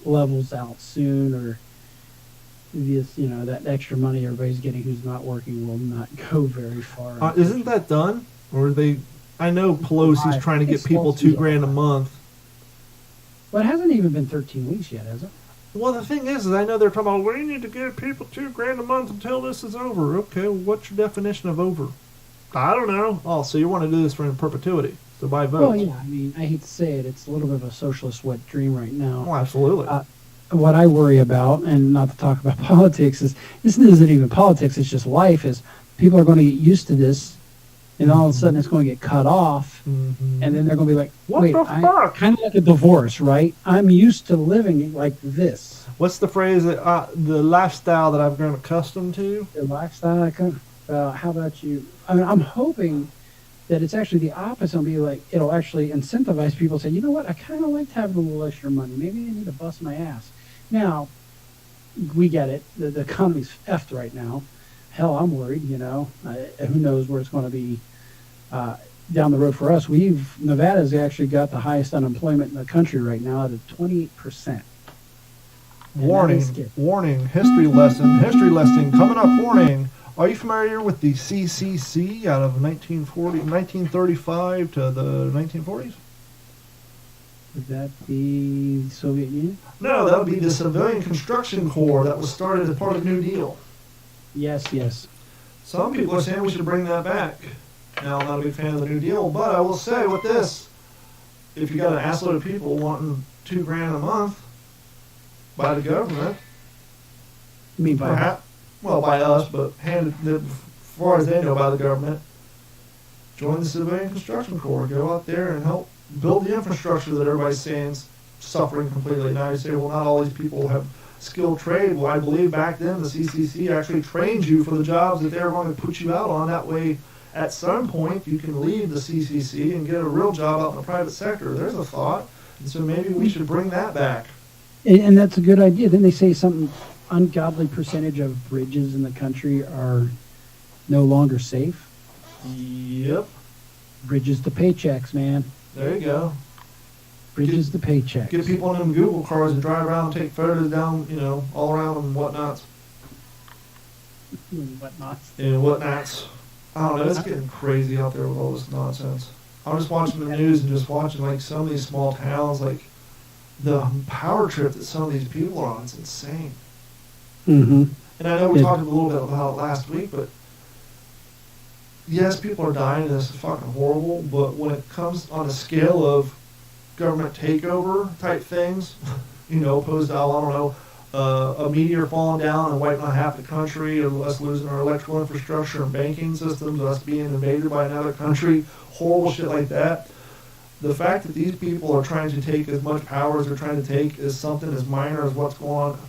levels out soon, or this, that extra money everybody's getting who's not working will not go very far. Isn't that done? Or they? I know Pelosi's trying to get people $2,000 a month. Well, it hasn't even been 13 weeks yet, has it? Well, the thing is I know they're talking about, we need to give people $2,000 a month until this is over. Okay, well, what's your definition of over? I don't know. Oh, so you want to do this for in perpetuity? So buy votes? Well, yeah. I mean, I hate to say it, it's a little bit of a socialist wet dream right now. Oh, absolutely. What I worry about, and not to talk about politics, is this isn't even politics, it's just life, is people are going to get used to this, and all of a sudden it's going to get cut off, and then they're going to be like, wait, kind of like a divorce, right? I'm used to living like this. What's the phrase, the lifestyle that I've grown accustomed to? The lifestyle, how about you? I mean, I'm hoping that it's actually the opposite. It'll actually incentivize people to say, you know what, I kind of like having a little extra money. Maybe I need to bust my ass. Now, we get it. The economy's effed right now. Hell, I'm worried, who knows where it's going to be down the road for us. Nevada's actually got the highest unemployment in the country right now at 28%. Warning, history lesson coming up, warning. Are you familiar with the CCC out of 1935 to the 1940s? Would that be the Soviet Union? No, that would be the Civilian Construction Corps that was started as part of the New Deal. Yes, yes. Some people are saying we should bring that back. Now, I'm not a big fan of the New Deal, but I will say with this, if you got an assload of people wanting $2,000 a month by the government, You mean by perhaps, well, by us, but handed, as far as they know, by the government, join the Civilian Construction Corps. Go out there and help build the infrastructure that everybody's saying is suffering completely. Now you say, well, not all these people have skilled trade. Well, I believe back then the CCC actually trained you for the jobs that they were going to put you out on. That way, at some point, you can leave the CCC and get a real job out in the private sector. There's a thought. And so maybe we should bring that back. And that's a good idea. Then they say something ungodly percentage of bridges in the country are no longer safe. Yep. Bridges to paychecks, man. There you go. Bridges to paychecks. Get people in them Google cars and drive around and take photos down, all around and whatnots. Whatnots. And whatnots. I don't know, it's getting crazy out there with all this nonsense. I'm just watching the news and just watching like some of these small towns, like the power trip that some of these people are on. It's insane. Mm-hmm. And I know we talked a little bit about it last week, but yes, people are dying and this is fucking horrible, but when it comes on a scale of government takeover type things, opposed to, I don't know, a meteor falling down and wiping out half the country, or us losing our electrical infrastructure and banking systems, us being invaded by another country, horrible shit like that. The fact that these people are trying to take as much power as they're trying to take is something as minor as what's going on.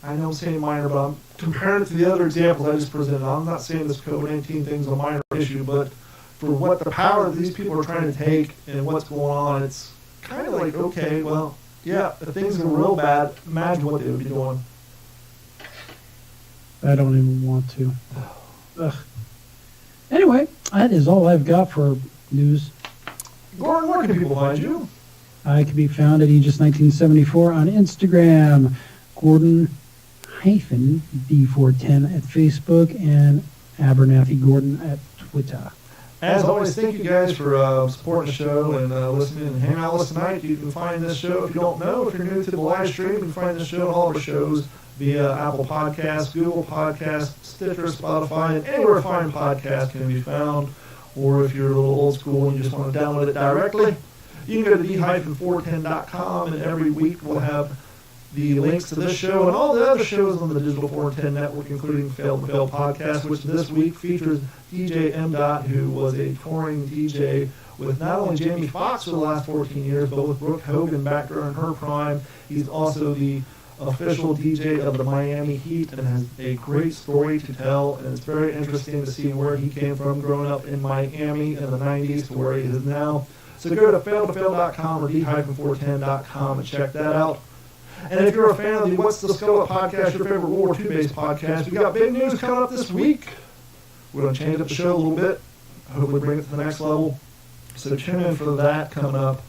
I know I'm saying minor, but I'm comparing it to the other examples I just presented. I'm not saying this COVID-19 thing's a minor issue, but for what the power that these people are trying to take and what's going on, it's kind of like, okay, well, yeah, if things are real bad, imagine what they would be doing. I don't even want to. Ugh. Anyway, that is all I've got for news. Gordon, where can people find you? I can be found at Aegis1974 on Instagram, Gordon-D410 at Facebook, and Abernathy Gordon at Twitter. As always, thank you guys for supporting the show and listening and hanging out with us tonight. You can find this show, if you don't know, if you're new to the live stream, you can find this show and all of our shows via Apple Podcasts, Google Podcasts, Stitcher, Spotify, and anywhere fine podcast can be found. Or if you're a little old school and you just want to download it directly, you can go to d-410.com, and every week we'll have the links to this show and all the other shows on the Digital 410 network, including Fail to Fail podcast, which this week features DJ M. who was a touring DJ with not only Jamie Foxx for the last 14 years, but with Brooke Hogan back during her prime. He's also the official DJ of the Miami Heat and has a great story to tell, and it's very interesting to see where he came from growing up in Miami in the 90s to where he is now. So go to failtofail.com or d-410.com and check that out. And if you're a fan of the What's the Scull podcast, your favorite World War II based podcast, we got big news coming up this week. We're going to change up the show a little bit, hopefully bring it to the next level. So tune in for that coming up.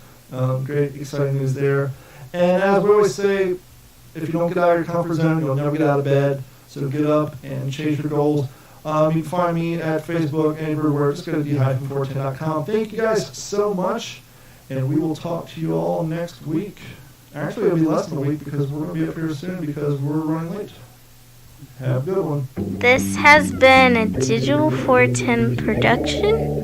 Great, exciting news there. And as we always say, if you don't get out of your comfort zone, you'll never get out of bed. So get up and chase your goals. You can find me at Facebook and everywhere. Just go to d-410.com. Thank you guys so much, and we will talk to you all next week. Actually, it'll be less than a week because we're going to be up here soon because we're running late. Have a good one. This has been a Digital 410 production.